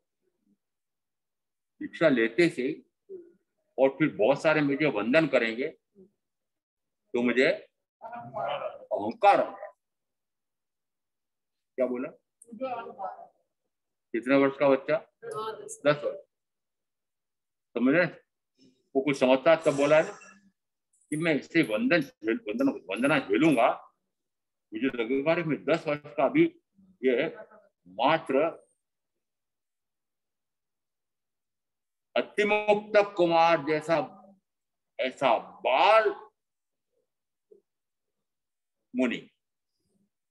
दीक्षा लेते से और फिर बहुत सारे मुझे वंदन करेंगे तो मुझे अहंकार आ जाएगा। क्या बोला? कितने वर्ष का बच्चा? 10 वर्ष। समझे? वो कुछ समझता तब बोला है कि मैं इससे वंदना झेलूंगा, मुझे लगेगा मैं 10 वर्ष का भी ये मात्र अतिमुक्त कुमार जैसा ऐसा बाल मुनि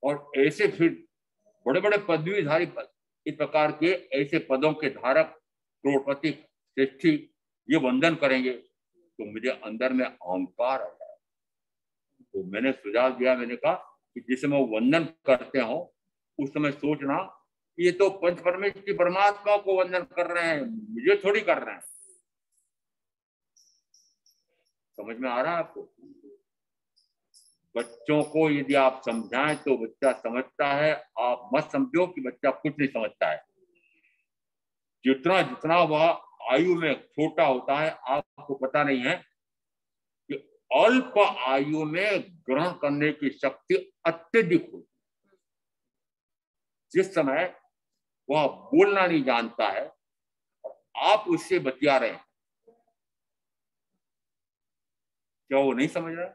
और ऐसे फिर बड़े बड़े पदवीधारी पद, इस प्रकार के ऐसे पदों के धारक करोड़पति श्रेष्ठी ये वंदन करेंगे तो मुझे अंदर में अहंकार आ जाए। तो मैंने सुझाव दिया, मैंने कहा कि जिस समय वो वंदन करते हो उस समय सोचना ये तो पंच परमेश्वर की परमात्मा को वंदन कर रहे हैं, मुझे थोड़ी कर रहे हैं। समझ में आ रहा है आपको? बच्चों को यदि आप समझाएं तो बच्चा समझता है, आप मत समझो कि बच्चा कुछ नहीं समझता है। जितना जितना वह आयु में छोटा होता है, आपको पता नहीं है कि अल्प आयु में ग्रहण करने की शक्ति अत्यधिक होती है। जिस समय वह बोलना नहीं जानता है, आप उससे बतिया रहे हैं, क्या वो नहीं समझ रहा है?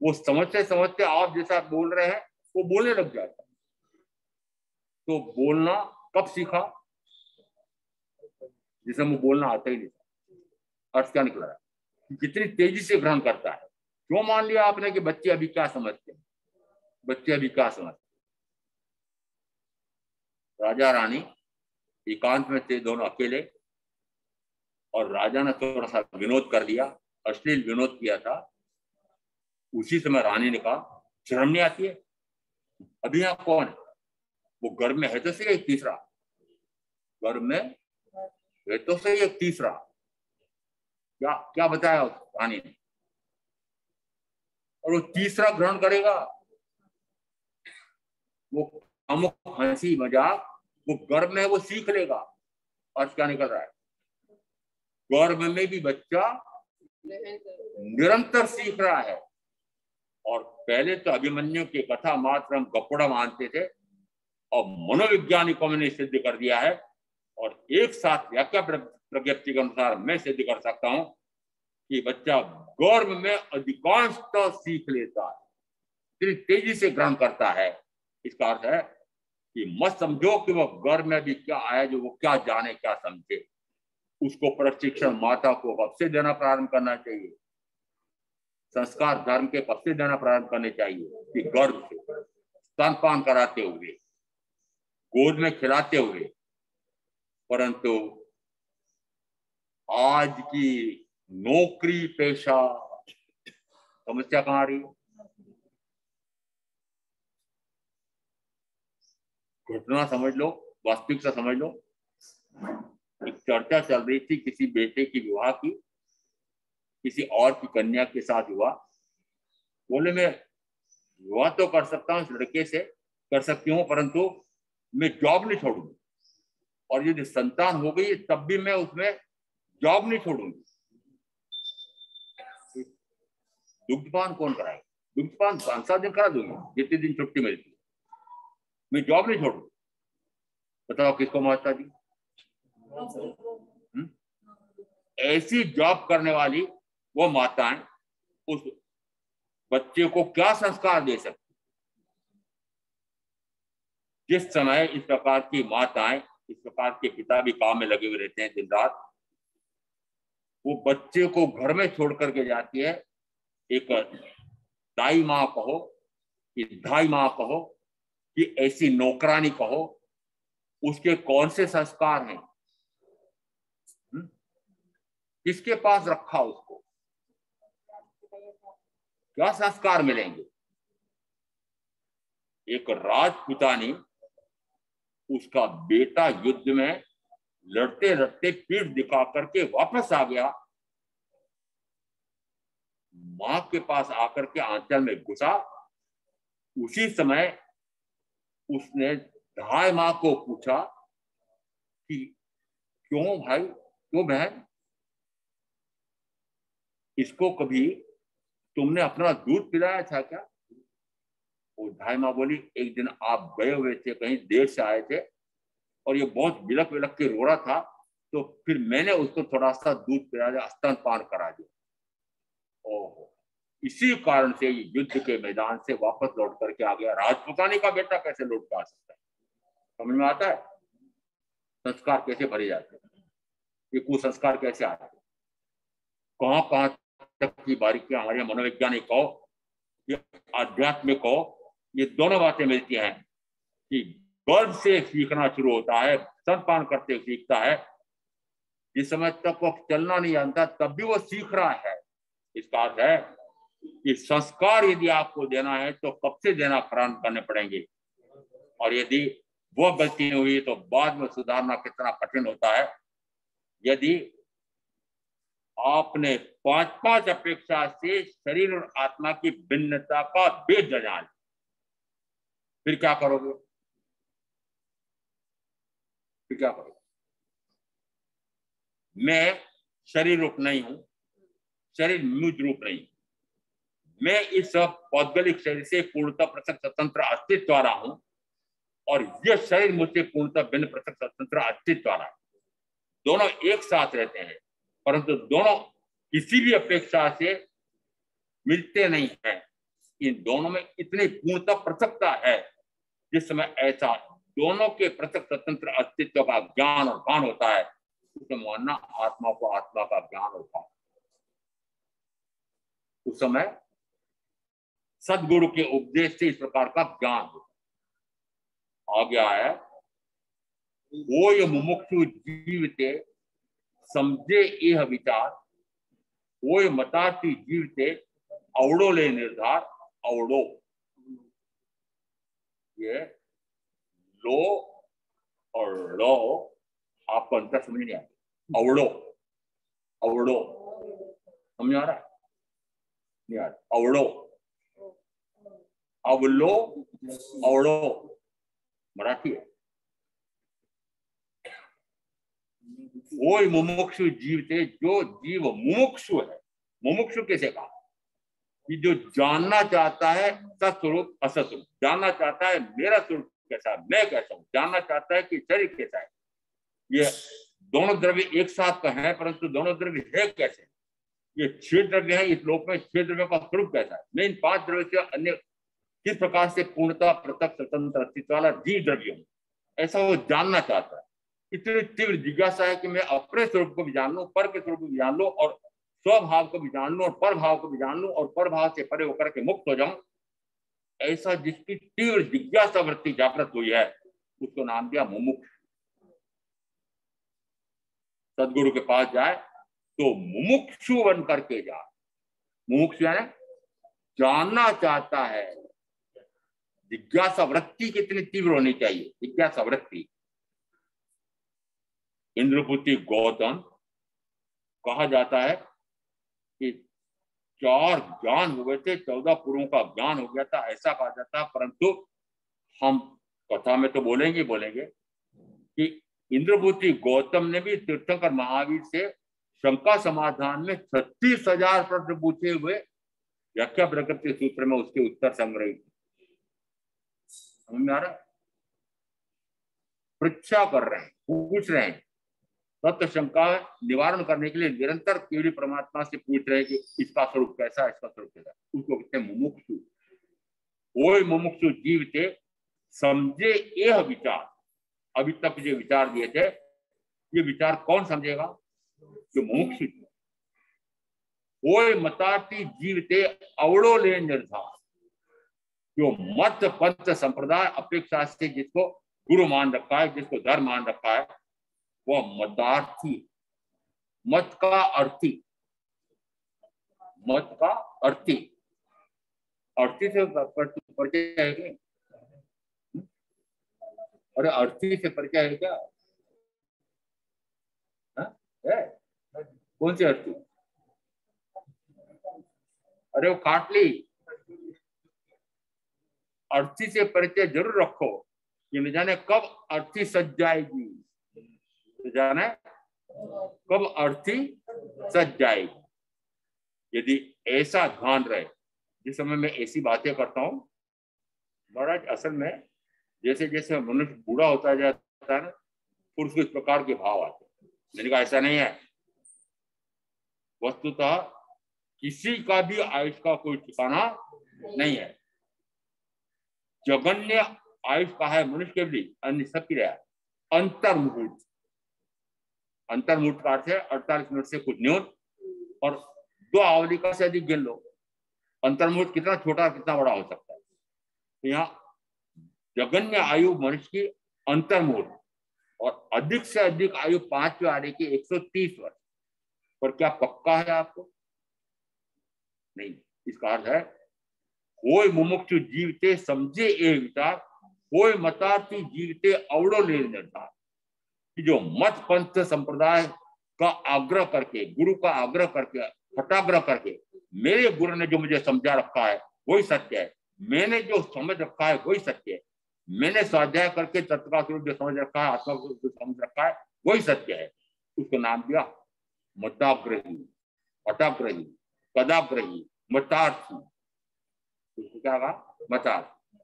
वो समझते समझते आप जैसा बोल रहे हैं वो बोलने लग जाता है। तो बोलना कब सीखा? जिसे वो बोलना आता ही नहीं। अर्थ क्या निकला? कितनी तेजी से ग्रहण करता है। क्यों मान लिया आपने कि बच्चे अभी क्या समझते हैं? बच्चे अभी क्या समझते हैं? राजा रानी एकांत में थे, दोनों अकेले, और राजा ने थोड़ा सा विनोद कर लिया, अश्लील विनोद किया था। उसी समय रानी ने कहा शर्म नहीं आती है? अभी यहाँ कौन है? वो घर में है तो सही एक तीसरा, घर में है तो सही एक तीसरा, क्या क्या बताया उस कहानी ने। और वो तीसरा ग्रहण करेगा, वो अमुक हंसी मजाक वो गर्भ में वो सीख लेगा। अर्थ क्या निकल रहा है, गर्भ में भी बच्चा निरंतर सीख रहा है। और पहले तो अभिमन्यु की कथा मात्र हम गपोड़ा मानते थे, और मनोवैज्ञानिकों ने सिद्ध कर दिया है, और एक साथ व्याख्या प्रज्ञप्ति के अनुसार मैं सिद्ध कर सकता हूं कि बच्चा गर्भ में अधिकांशतः सीख लेता है, इतनी तेजी से ग्रहण करता है। इसका अर्थ है कि मत समझो कि वह गर्भ में भी क्या आया जो वो क्या जाने क्या समझे। उसको प्रशिक्षण माता को कब से देना प्रारंभ करना चाहिए, संस्कार धर्म के कब से देना प्रारंभ करने चाहिए कि गर्भ से, स्तनपान कराते हुए, गोद में खिलाते हुए। परंतु आज की नौकरी पेशा समस्या कहां आ रही है। घटना समझ लो, वास्तविकता समझ लो। एक चर्चा चल रही थी किसी बेटे की विवाह की, किसी और की कन्या के साथ हुआ। बोले मैं विवाह तो कर सकता हूँ इस लड़के से, कर सकती हूँ, परंतु मैं जॉब नहीं छोड़ूंगी, और यदि संतान हो गई तब भी मैं उसमें जॉब नहीं छोड़ूंगी। दुग्धपान कौन कराएगा, दुग्धपान 5-7 दिन करा दूंगी जितने दिन छुट्टी मिलती है, मैं जॉब नहीं छोड़ूंगी। बताओ किसको महत्ता दी। ऐसी जॉब करने वाली वो माताएं उस बच्चे को क्या संस्कार दे सकती। जिस समय इस प्रकार की माताएं, इस प्रकार के पिता भी काम में लगे हुए रहते हैं दिन रात, वो बच्चे को घर में छोड़ करके जाती है। एक दाई माँ कहो कि धाई माँ कहो कि ऐसी नौकरानी कहो, उसके कौन से संस्कार हैं, किसके पास रखा उसको, क्या संस्कार मिलेंगे। एक राजपुतानी, उसका बेटा युद्ध में लड़ते लड़ते पीठ दिखा करके वापस आ गया, मां के पास आकर के आंचल में घुसा। उसी समय उसने धाई मां को पूछा कि क्यों भाई, क्यों बहन, इसको कभी तुमने अपना दूध पिलाया था क्या। वो धाई मां बोली एक दिन आप गए हुए थे, कहीं देर से आए थे, और ये बहुत बिलक बिलक के रो रहा था, तो फिर मैंने उसको थोड़ा सा दूध पिलाया, स्तनपान करा दिया। ओहो, इसी कारण से ये युद्ध के मैदान से वापस लौट करके आ गया। राजपुतानी का बेटा कैसे लौट कर आ सकता है, समझ में आता है। संस्कार कैसे भरे जाते हैं, ये कुसंस्कार कैसे आते हैं, कहां कहां तक की बारीकियां हमारे मनोवैज्ञानिक हो, ये आध्यात्मिक हो, ये दोनों बातें मिलती हैं कि गर्भ से सीखना शुरू होता है, स्तनपान करते सीखता है। जिस समय तक वो चलना नहीं जानता तब भी वो सीख रहा है। इसका अर्थ है कि संस्कार यदि आपको देना है तो कब से देना प्रारंभ करने पड़ेंगे, और यदि वो गलती हुई तो बाद में सुधारना कितना कठिन होता है। यदि आपने 5-5 अपेक्षा से शरीर और आत्मा की भिन्नता का भेद जान, फिर क्या करोगे, फिर क्या करोगे। मैं शरीर रूप नहीं हूं, शरीर मुझ रूप नहीं, मैं इस पौद्गलिक शरीर से पूर्णतः पृथक स्वतंत्र अस्तित्व वाला हूं, और यह शरीर मुझसे पूर्णतः भिन्न पृथक स्वतंत्र अस्तित्व वाला है। दोनों एक साथ रहते हैं, परंतु दोनों किसी भी अपेक्षा से मिलते नहीं है। इन दोनों में इतनी पूर्णतः पृथकता है, जिस समय ऐसा दोनों के पृथक स्वतंत्र अस्तित्व का ज्ञान और भान होता है, उसे मानना आत्मा को आत्मा का ज्ञान होता है। उस समय सदगुरु के उपदेश से इस प्रकार का ज्ञान होता। आ गया है वो ये मुमुक्षु जीवते समझे यह विचार, वो ये मतार्थी जीवते अवड़ो ले निर्धार। अवड़ो, ये लो और लो आपको अंतर समझ नहीं आया। अवड़ो, अवड़ो समझ आ रहा है? नहीं आ रहा। अवड़ो, अवलो, अवड़ो मराठी है। वो मुमुक्षु जीव थे, जो जीव मुमुक्षु है। मुमुक्षु कैसे कहा? कि जो जानना चाहता है सत्स्वरूप असत्स्वरूप, जानना चाहता है मेरा स्वरूप कैसा है, मैं कैसा हूं, जानना चाहता है कि शरीर कैसा है। ये दोनों द्रव्य एक साथ का है, परंतु दोनों द्रव्य है कैसे? ये 6 द्रव्य है इस लोक में, 6 द्रव्यों का स्वरूप कैसा है? मैं इन 5 द्रव्य से अन्य किस प्रकार से पूर्णता पृथक स्वतंत्र अस्तित्व वाला जीव द्रव्य हूं, ऐसा वो जानना चाहता है। इतनी तीव्र जिज्ञासा है कि मैं अपने स्वरूप को भी जान लूं, पर के स्वरूप को भी जान लूं, और स्वभाव को भी जान लूं, और पर भाव को भी जान लूं, और पर भाव से परे होकर के मुक्त हो जाऊं। ऐसा जिसकी तीव्र जिज्ञासा वृत्ति जागृत हुई है, उसको नाम दिया मुमुक्ष। सदगुरु के पास जाए तो मुमुक्षु बन करके जाए। मुमुक्षु यानी जानना चाहता है। जिज्ञासा वृत्ति कितनी तीव्र होनी चाहिए? जिज्ञासा वृत्ति। इंद्रपुत्री गौतम कहा जाता है कि 4 ज्ञान हो गए थे, 14 पुरों का ज्ञान हो गया था, ऐसा कहा जाता है। परंतु हम कथा में तो बोलेंगे कि इंद्रपुत्री गौतम ने भी तीर्थंकर महावीर से शंका समाधान में 36,000 प्रश्न पूछे हुए व्याख्या प्रकृति सूत्र में उसके उत्तर संग्रहित। समझ में आ रहा है? परीक्षा कर रहे हैं, पूछ रहे हैं, तत्व शंका निवारण करने के लिए निरंतर केवल परमात्मा से पूछ रहे हैं कि इसका स्वरूप कैसा है, इसका स्वरूप कैसा है। उसको कहते हैं मुमुक्षु। कोई मुमुक्षु जीव थे, समझे यह विचार। अभी तक जो विचार दिए थे, ये विचार कौन समझेगा? जो मुमुक्षु थे। कोई मतार्थी जीव थे, अवड़ो ले निर्धार। जो मत पंथ संप्रदाय अपेक्षा से जिसको गुरु मान रखा है, जिसको धर्म मान रखा है, वो मतार्थी, मत का अर्थी, मत का अर्थी। अर्थी से परिचय है क्या? अरे अर्थी से परिचय है क्या? है? कौन सी अर्थी? अरे वो काट ली। अर्थी से परिचय जरूर रखो, ये न जाने कब अर्थी सज जाएगी, न जाने कब अर्थी सज जाएगी। यदि ऐसा ध्यान रहे, जिस समय मैं ऐसी बातें करता हूं, महाराज असल में जैसे जैसे मनुष्य बूढ़ा होता जाता है ना, पुरुष इस प्रकार के भाव आते हैं। मैंने कहा ऐसा नहीं है। वस्तुतः किसी का भी आयुष का कोई ठिकाना नहीं है। जगन्य आयुष का है मनुष्य के लिए, अन्य सबकी रहा। अंतर्मुहूर्त, अंतर्मुहूर्त का अर्थ है 48 मिनट से कुछ न्यून, और 2 आवलिका से अधिक गिन लो। अंतर्मुहूर्त कितना छोटा कितना बड़ा हो सकता है। तो यहाँ जगन्य आयु मनुष्य की अंतर्मुहूर्त, और अधिक से अधिक आयु 5वें आने की 130 वर्ष। पर क्या पक्का है आपको? नहीं। इसका अर्थ है कोई मुमुक्षु जीवते समझे ए विचार, कोई मतार्थी जीवते अवड़ो ले निर्धार। कि जो मत पंथ संप्रदाय का आग्रह करके, गुरु का आग्रह करके, हटाग्रह करके, मेरे गुरु ने जो मुझे समझा रखा है वही सत्य है, मैंने जो समझ रखा है वही सत्य है, मैंने स्वाध्याय करके तत्व का स्वरूप जो समझ रखा है, आत्मा को जो समझ रखा है वही सत्य है, उसको नाम दिया मताग्रही, हटाग्रही, कदाग्रही, मतार्थी। उसको क्या कहा? मतार्थी।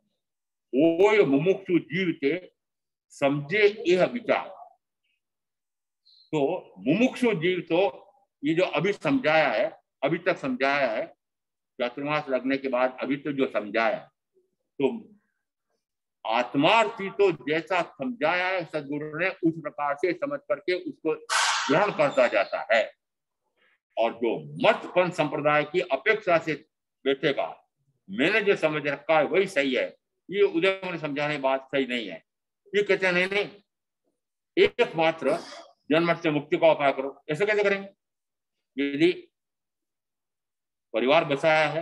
कोई मुमुक्षु जीव के समझे यह विचार। तो मुमुक्षु जीव तो ये जो अभी समझाया है, अभी तक समझाया है, चातुर्मास लगने के बाद अभी तो जो समझाया, तो आत्मार्थी तो जैसा समझाया है सदगुरु ने उस प्रकार से समझ करके उसको ग्रहण करता जाता है। और जो मत पंथ संप्रदाय की अपेक्षा से बैठेगा, मैंने जो समझ रखा है वही सही है, ये उदय ने समझाने बात सही नहीं है, ये कहते हैं नहीं, एकमात्र जन्म से मुक्ति का उपाय करो। ऐसे कैसे करेंगे? यदि परिवार बचाया है,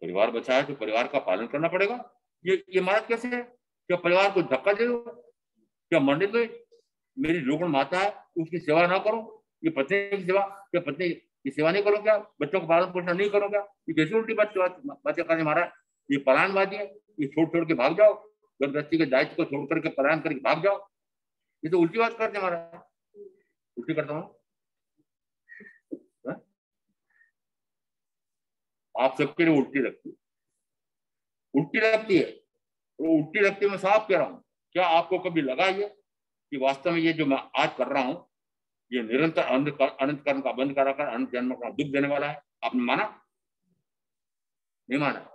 परिवार बचाया तो परिवार का पालन करना पड़ेगा। ये महाराज कैसे है? क्या परिवार को धक्का दे दो? क्या मंडित में मेरी रुग्ण माता है उसकी सेवा ना करो? ये पत्नी की सेवा, क्या पत्नी की सेवा नहीं करो क्या? बच्चों को पालन पोषण नहीं करो क्या? ये कैसी उल्टी बातें करने महाराज? ये पलायनवादी है। ये छोड़ के भाग जाओ, घर गृहस्थी के दायित्व को छोड़ करके पलायन करके भाग जाओ। ये तो उल्टी बात करते महाराज। उल्टी करता हूँ आप सबके लिए उल्टी लगती है, उल्टी लगती है। वो उल्टी लगती है, मैं साफ कह रहा हूँ। क्या आपको कभी लगा ये कि वास्तव में ये जो मैं आज कर रहा हूँ ये निरंतर अनंत कर्म का बंद कराकर अनंत जन्म का दुख देने वाला है? आपने माना? नहीं माना?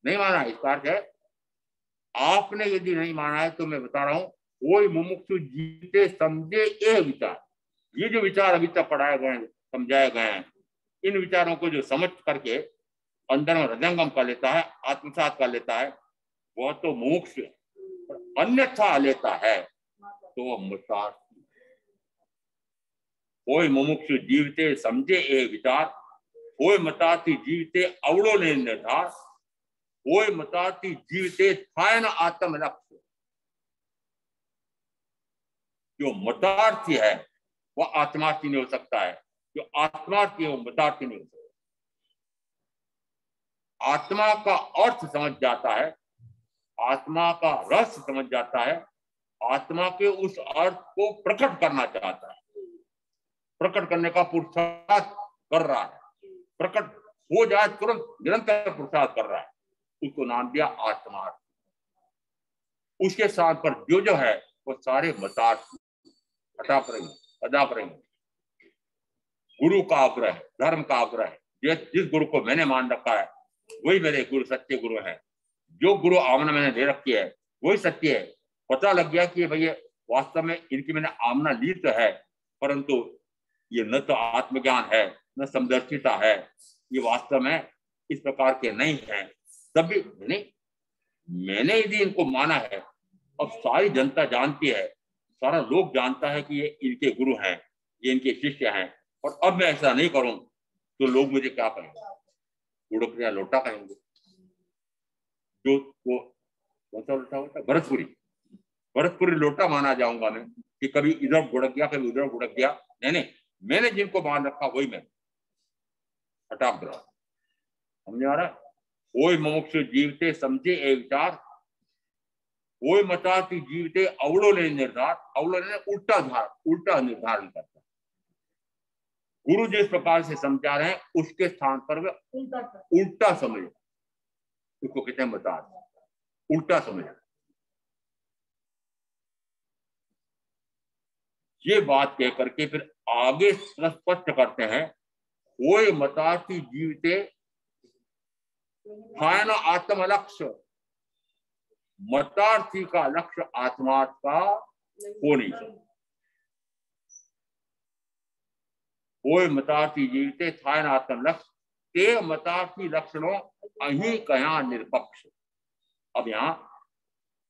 नहीं माना। इसका अर्थ है आपने यदि नहीं माना है तो मैं बता रहा हूं, कोई मुमुक्षु जीते समझे ये विचार, ये जो विचार अभी तक पढ़ाए गए हैं, समझाए गए हैं, इन विचारों को जो समझ करके अंदर में हृदयंगम कर लेता है, आत्मसात कर लेता है, वह तो मोक्ष। अन्यथा लेता है तो वह मतार्थी। कोई मुमुक्षु जीवते समझे ए विचार, कोई मतार्थी जीवते अवड़ो ने निर्धार, कोई मतार्थी जीवते थाय न आत्म लक्ष्य। जो मतार्थी है वह आत्मार्थी नहीं हो सकता है, जो आत्मार्थी है वो मतार्थी नहीं हो सकता। आत्मा का अर्थ समझ जाता है, आत्मा का रस समझ जाता है, आत्मा के उस अर्थ को प्रकट करना चाहता है, प्रकट करने का पुरुषार्थ कर रहा है, प्रकट हो जाए तुरंत निरंतर पुरुषार्थ कर रहा है, उसको नाम दिया आत्मार्थ। उसके साथ पर जो है वो सारे मतार्थ हटाप रही अदाप रही। गुरु का आग्रह, धर्म का आग्रह, जिस गुरु को मैंने मान रखा है वही मेरे गुरु सत्य गुरु है। जो गुरु आमना मैंने दे रखी है वही सत्य है। पता लग गया कि भैया वास्तव में इनकी मैंने आमना ली तो है, परंतु ये न तो आत्मज्ञान है न समदर्शिता है, ये वास्तव में इस प्रकार के नहीं है। तभी नहीं, मैंने यदि इनको माना है, अब सारी जनता जानती है, सारा लोग जानता है कि ये इनके गुरु हैं, ये इनके शिष्य हैं, और अब मैं ऐसा नहीं करूं तो लोग मुझे क्या कहेंगे? उड़क या लोटा कहेंगे। जो वो कौन सा लोटा होता है? भरतपुरी, भरतपुरी लोटा माना जाऊंगा मैं कि कभी इधर गुड़क गया कभी उधर गुड़क गया। नहीं, मैंने जिनको मान रखा वही मैं हटाप रहा। समझ आ रहा? कोई मुमुक्षु जीवते समझे ए विचार, कोई मतार्थी जीवते अवड़ो ले निर्धार। अवड़ो ने उल्टा निर्धारण करता। गुरु जिस प्रकार से समझा रहे हैं उसके स्थान पर वे उल्टा समझ, उसको कहते हैं मतार्थ, उल्टा समझ। ये बात कह करके फिर आगे स्पष्ट करते हैं, कोई मतार्थी जीवते थायन आत्म लक्ष्य। मतार्थी का लक्ष्य आत्मार्थ का हो नहीं सकता। कोई मतार्थी जीवते थायन आत्म लक्ष्य ते मतार्थी लक्षणों अही कया निरपक्ष। अब यहां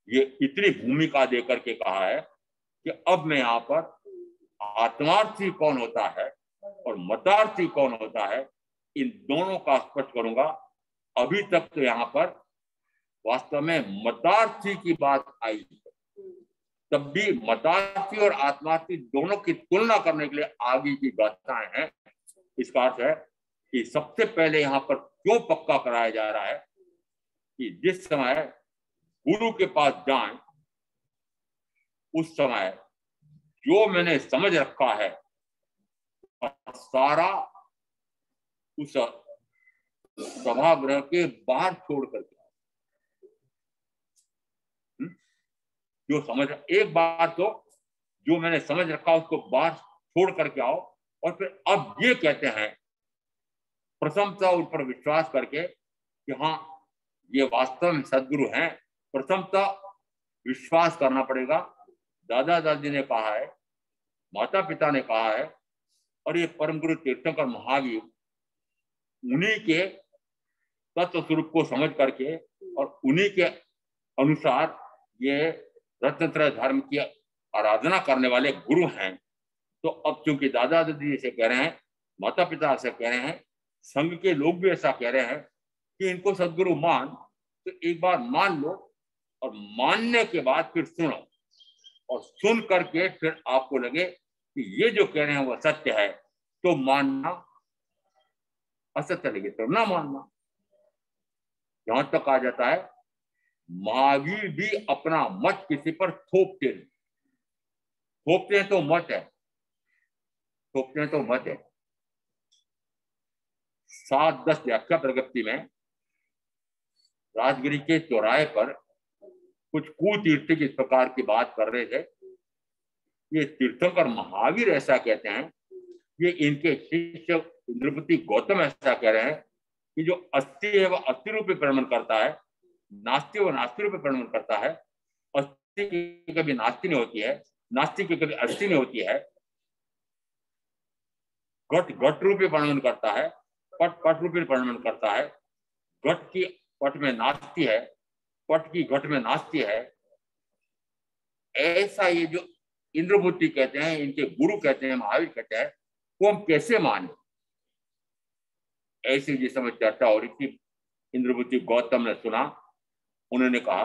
ये इतनी भूमिका देकर के कहा है कि अब मैं यहां पर आत्मार्थी कौन होता है और मतार्थी कौन होता है इन दोनों का स्पष्ट करूंगा। अभी तक तो यहाँ पर वास्तव में मतार्थी की बात आई, तब भी मतार्थी और आत्मार्थी दोनों की तुलना करने के लिए आगे की गाथाएं हैं। इसका अर्थ है कि सबसे पहले यहाँ पर क्यों पक्का कराया जा रहा है कि जिस समय गुरु के पास जाएं उस समय जो मैंने समझ रखा है सारा उस सभागृह के बाहर छोड़ करके जो समझ, एक बार तो जो मैंने समझ रखा उसको बाहर छोड़ करके आओ। और फिर अब ये कहते हैं प्रथमतः उन पर विश्वास करके कि हाँ ये वास्तव में सदगुरु हैं, प्रथमतः विश्वास करना पड़ेगा। दादा दादी ने कहा है, माता पिता ने कहा है, और ये परम गुरु तीर्थंकर महावीर उन्हीं के तत्व स्वरूप को समझ करके और उन्हीं के अनुसार ये रत्नत्रय धर्म की आराधना करने वाले गुरु हैं। तो अब चूंकि दादा दादी से कह रहे हैं, माता पिता से कह रहे हैं, संघ के लोग भी ऐसा कह रहे हैं कि इनको सदगुरु मान, तो एक बार मान लो और मानने के बाद फिर सुनो, और सुन करके फिर आपको लगे कि ये जो कह रहे हैं वो सत्य है, तो मानना, असत्य लगे तो ना मानना। यहां तक कहा जाता है महावीर भी अपना मत किसी पर थोपते नहीं। थोपते हैं तो मत है, थोपते हैं तो मत है। 7-10 व्याख्या प्रगति में राजगिरी के चौराहे पर कुछ कुतीर्थक इस प्रकार की बात कर रहे थे। ये तीर्थंकर महावीर ऐसा कहते हैं, ये इनके शिष्य इंद्रपति गौतम ऐसा कह रहे हैं कि जो अस्थि है वह अस्थि रूप में परिणमन करता है, नास्ति व नास्ति रूप में परिणमन करता है। अस्थि की कभी नास्ति नहीं होती है, नास्ति की कभी अस्थि नहीं होती है। घट घट रूप में परिणमन करता है, पट पट रूप में परिणमन करता है। घट की पट में नास्ति है, पट की घट में नास्ति है। ऐसा ये जो इंद्रभूति कहते हैं, इनके गुरु कहते हैं, महावीर कहते हैं, वो हम कैसे माने? ऐसी जिस समय चर्चा हो रही थी, इंद्रभूति गौतम ने सुना, उन्होंने कहा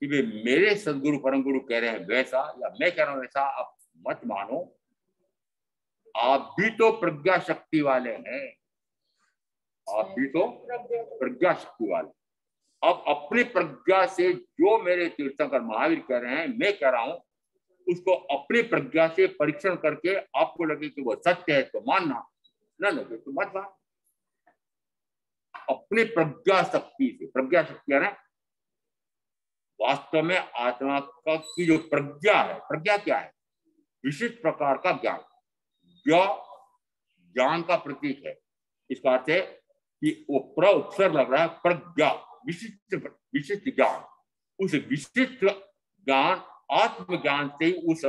कि वे मेरे सदगुरु परम गुरु कह रहे हैं वैसा, या मैं कह रहा हूं वैसा आप मत मानो। आप भी तो प्रज्ञा शक्ति वाले हैं, आप भी तो प्रज्ञा शक्ति वाले। अब अपनी प्रज्ञा से जो मेरे तीर्थंकर महावीर कह रहे हैं, मैं कह रहा हूं, उसको अपनी प्रज्ञा से परीक्षण करके आपको लगे कि वो सत्य है तो मानना, न लगे तो मत मान। अपनी प्रज्ञा शक्ति से, प्रज्ञा शक्ति है ना, वास्तव में आत्मा का की जो प्रज्ञा है, प्रज्ञा क्या है? विशिष्ट प्रकार का ज्ञान, ज्ञान का प्रतीक है। इसका अर्थ है कि वो प्र उपसर्ग लग रहा है, प्रज्ञा, विशिष्ट विशिष्ट ज्ञान। उस विशिष्ट ज्ञान, आत्मज्ञान से उस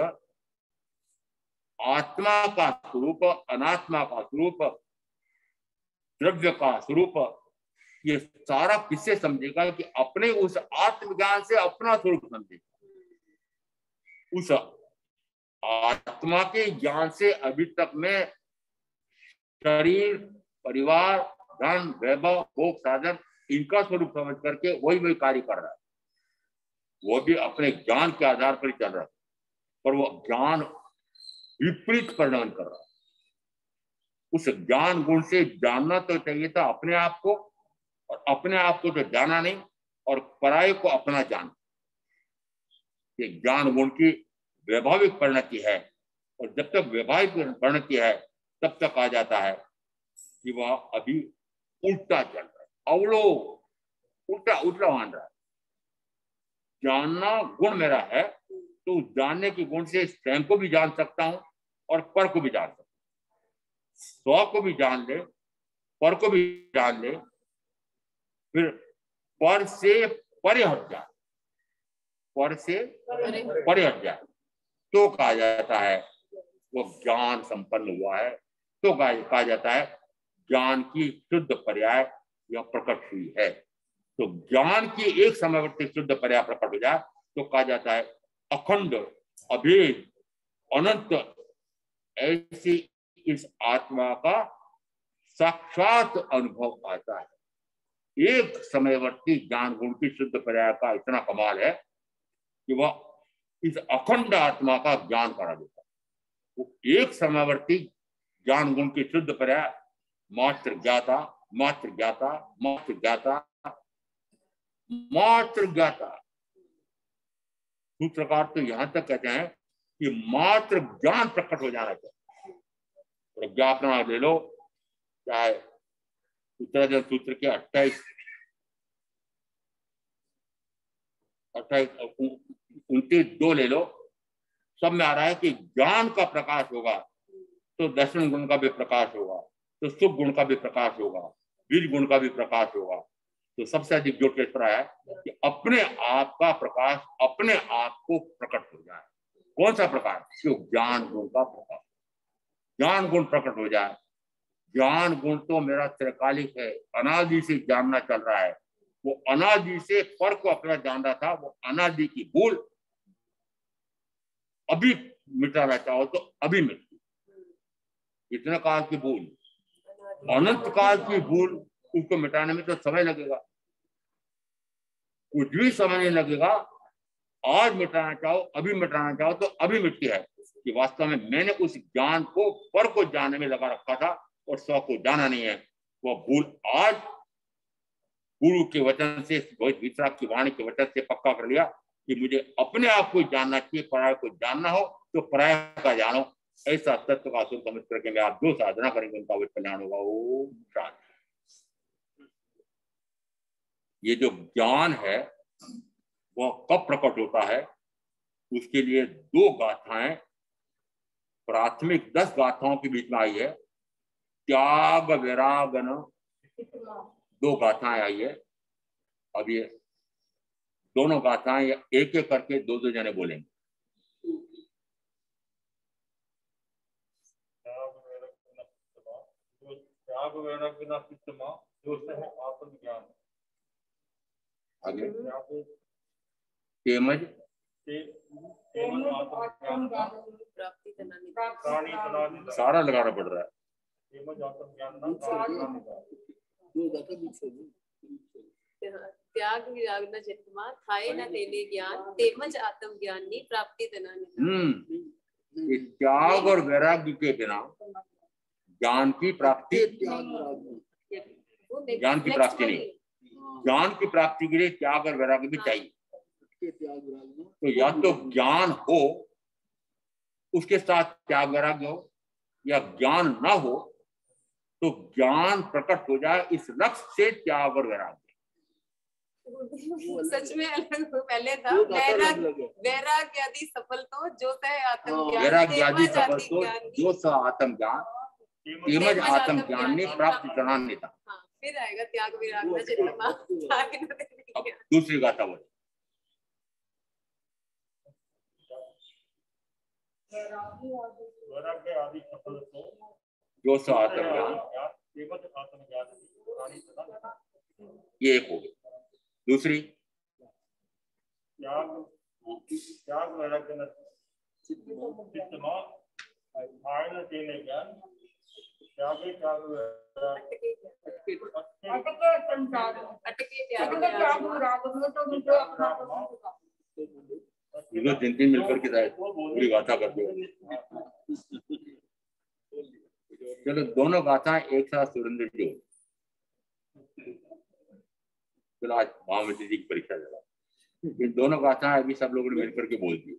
आत्मा का स्वरूप, अनात्मा का स्वरूप, द्रव्य का स्वरूप, ये सारा किससे समझेगा? कि अपने उस आत्मज्ञान से अपना स्वरूप समझेगा। उस आत्मा के ज्ञान से अभी तक में शरीर, परिवार, धन, वैभव, भोग, साधन, इनका स्वरूप समझ करके वही कार्य कर रहा है। वो भी अपने ज्ञान के आधार पर ही चल रहा है, पर वो ज्ञान विपरीत परिणाम कर रहा है। उस ज्ञान गुण से जानना तो चाहिए था अपने आप को, और अपने आप को तो जाना नहीं, और पराये को अपना जाना। ये ज्ञान गुण की वैभाविक परिणति है, और जब तक वैभाविक परिणति है तब तक आ जाता है कि वह अभी उल्टा चल रहा है, अवलो उल्टा उल्टा मान रहा है। जानना गुण मेरा है, तो जानने के गुण से स्वयं को भी जान सकता हूं और पर को भी जान सकता हूं। स्व को भी जान ले, पर को भी जान ले, फिर पर से परे हट जाए, पर से परे हट जाए, तो कहा जाता है वो ज्ञान संपन्न हुआ है। तो कहा जाता है ज्ञान की शुद्ध पर्याय यह प्रकट हुई है। तो ज्ञान की एक समयवर्ती शुद्ध पर्याय प्रकट हो जाए तो कहा जाता है अखंड, अभेद, अनंत ऐसी इस आत्मा का साक्षात अनुभव आता है। एक समयवर्ती ज्ञान गुण की शुद्ध पर्याय का इतना कमाल है कि वह इस अखंड आत्मा का ज्ञान करा देता है। वो एक समयवर्ती ज्ञान गुण की शुद्ध पर्याय मात्र ज्ञाता, मात्र ज्ञाता, मात्र ज्ञाता, मात्र ज्ञाता। सूत्रकार तो यहां तक कहते हैं कि मात्र ज्ञान प्रकट हो जाना चाहिए। प्रज्ञापना ले लो, चाहे उत्तराधर सूत्र के 29-2 ले लो, सब में आ रहा है कि ज्ञान का प्रकाश होगा तो दर्शन गुण का भी प्रकाश होगा, तो सुख गुण का भी प्रकाश होगा, बीज गुण का भी प्रकाश होगा। तो सबसे अधिक जोर किस पर आया कि अपने आप का प्रकाश अपने आप को प्रकट हो जाए। कौन सा प्रकाश? जो ज्ञान गुण का प्रकाश, ज्ञान गुण प्रकट हो जाए। ज्ञान गुण तो मेरा त्रिकालिक है, अनादि से जानना चल रहा है। वो अनादि से पर को अपना जान रहा था, वो अनादि की भूल अभी मिटाना चाहो तो अभी मिटती। इतने काल की भूल, अनंत काल की भूल, उसको मिटाने में तो समय लगेगा, कुछ भी समय नहीं लगेगा। आज मिटाना चाहो, अभी मिटाना चाहो तो अभी मिटती है। कि वास्तव में मैंने उस ज्ञान को पर को जानने में लगा रखा था और 100 को जाना नहीं है। वह भूल आज गुरु के वचन से, रोहित विश्राम की वाणी के वचन से पक्का कर लिया कि मुझे अपने आप को जानना चाहिए, पराय को जानना हो तो पराय का जानो। ऐसा तत्व का सुन समझ करके मैं आप जो साधना करेंगे उनका वो कल्याण होगा। ओम शांति। ये जो ज्ञान है वह कब प्रकट होता है, उसके लिए 2 गाथाएं प्राथमिक 10 गाथाओं के बीच में आई है। त्याग वैरागन 2 गाथाएं आई है। अब ये दोनों गाथाएं एक एक करके 2-2 जने बोलेंगे। त्याग वैराग्य न चित्तमा जो सह आत्मज्ञान। आगे तेमज सारा लगाना पड़ रहा है। त्याग विराग न चित्तमा थाए न तेने ज्ञान तेमज आत्मज्ञान नी प्राप्ति तनानि। त्याग और वैराग्य के बिना ज्ञान की प्राप्ति नहीं। ज्ञान की प्राप्ति के लिए त्याग और वैराग्य भी चाहिए। तो या तो ज्ञान हो उसके साथ त्याग वैराग्य हो, या ज्ञान ना हो तो ज्ञान प्रकट हो जाए इस लक्ष्य से त्याग और वैराग्य। सच में अलग पहले था वैराग्य आदि सफल तो जो सह आत्मज्ञान, वैराग्य आदि सफल तो जो सह आत्मज्ञान तेमज आत्मज्ञान ने प्राप्त करना नहीं था। फिर आएगा त्याग विराग न चित्तमा। दूसरी गाथा बोले वैराग्य आदि सफल तो जो सह आत्मज्ञान, ये एक हो गई। दूसरी त्याग वैराग्य न चित्तमा थाए न तेने ज्ञान त्यागे त्याग जो 3 मिलकर के पूरी गाथा करते हो। चलो दोनों गाथा एक साथ सुरेंद्र जी। चलो आज महामंत्री जी की परीक्षा चला, ये दोनों गाथा अभी सब लोगों ने मिलकर के बोल दी।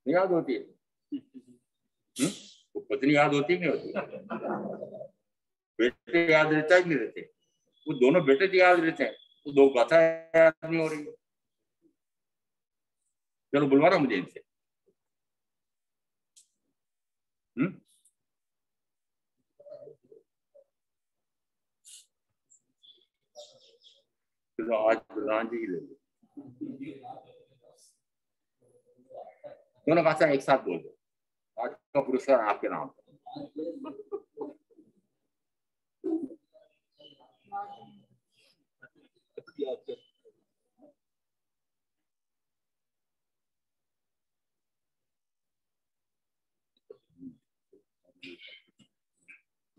नहीं याद होती है? तो पत्नी याद होती नहीं होती? बेटे याद रहता है नहीं रहते? वो दोनों बेटे तो याद रहते हैं, वो 2 गाथा याद नहीं हो रही है। चलो बुलवा रहा मुझे इनसे। चलो आज प्रधान जी की ले लो, दोनों गाथा एक साथ बोल दो। आज का पुरस्कार आपके नाम पर।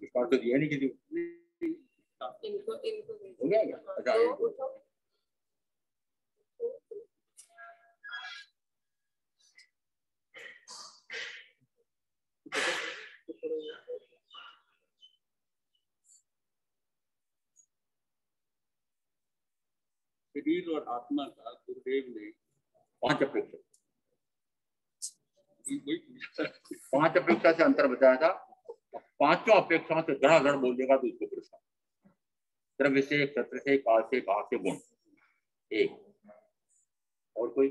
पुरस्कार तो दिया नहीं किसी को। इनको हो गया क्या? अच्छा शरीर और आत्मा का गुरुदेव ने 5 अपेक्षा, 5 अपेक्षा से अंतर बताया था। 5 अपेक्षाओं से धड़ाधड़ बोल देगा तो उसको पुरस्कार। द्रव्य से, क्षत्र से, काल से, भाव से, गुण। एक और कोई?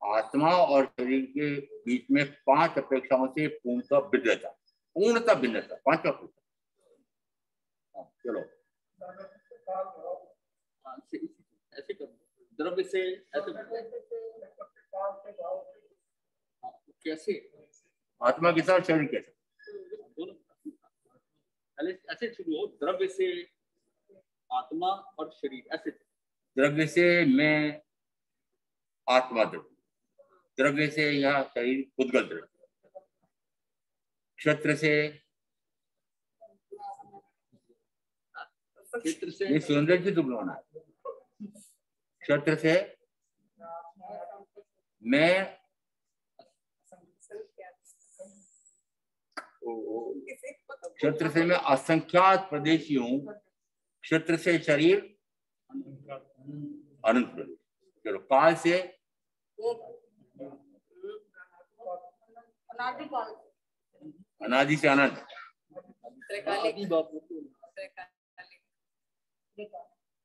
आत्मा और शरीर के बीच में 5 अपेक्षाओं से पूर्णतः भिन्नता, 5 अपेक्षा। चलो ऐसे कर, द्रव्य से ऐसे कैसे? आत्मा के साथ शरीर कैसे? पहले ऐसे शुरू हो, द्रव्य से आत्मा और शरीर ऐसे। द्रव्य से मैं आत्मा द्रव्य, द्रव्य से यह शरीर उद्गल द्रव्य, क्षत्र से ये सुरेंद्र जी तो बुलाना है। क्षत्र से मैं क्षेत्र से मैं असंख्यात प्रदेशी हूँ, क्षेत्र से शरीर अनंत प्रदेश। चलो, काल से अनादि से अनंत,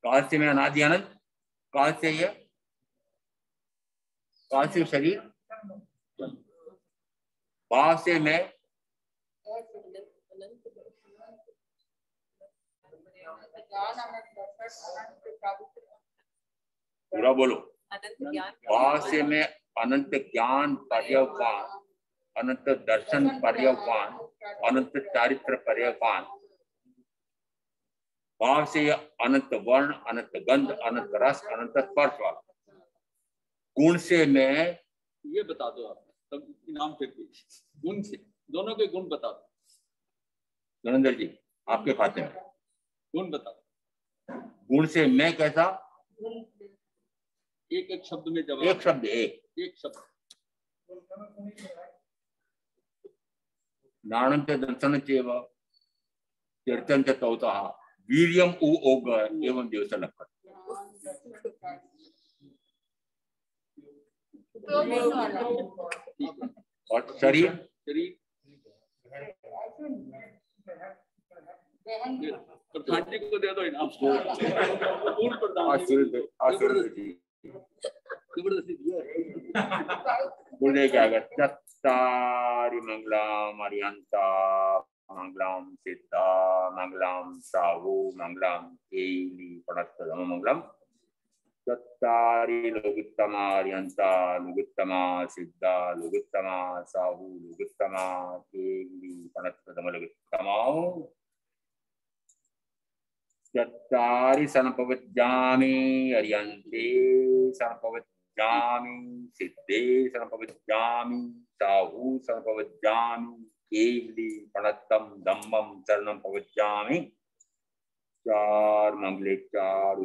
काल से मैं अनादि अनंत, काल से ये, काल से शरीर, भाव से मैं, पूरा बोलो। भाव से मैं अनंत ज्ञान पर्यवपान, अनंत दर्शन पर्यवपान, अनंत चारित्र पर्यवपान। भाव से अनंत वर्ण, अनंत गंध, अनंत रस, अनंत स्पर्श वाला। गुण से मैं, ये बता दो आप, तब इनाम फिर गुण से, दोनों के गुण बता दो। नरेंद्र जी, आपके खाते में गुण बता दो। गुण से मैं कैसा? एक एक शब्द में जवाब। एक शब्द, एक शब्द। नाणंत दर्शन चेव तीर्थं च तौतः वीर्यम उ ओग एवं दिवस लक्ष्य। और शरीर, प्रधान जी को दे दो इनाम। बोले क्या अगर चत्तारि मंगलम अरिहंता मंगलम सिद्धा मंगलम साहु मंगलम केली प्रणतम मंगलम। चत्तारि लोकोत्तमा अरिहंता लोकोत्तमा सिद्धा लोकोत्तमा साहु लोकोत्तमा केली प्रणतम लोकोत्तमा। चत्तारि संपवज्जामि अरिहन्ते संपवज्जामि सिद्धे संपवज्जामि साहु संपवज्जामि केली प्रणतम धम्मम शरणम पवज्जामि। चार मंगले चार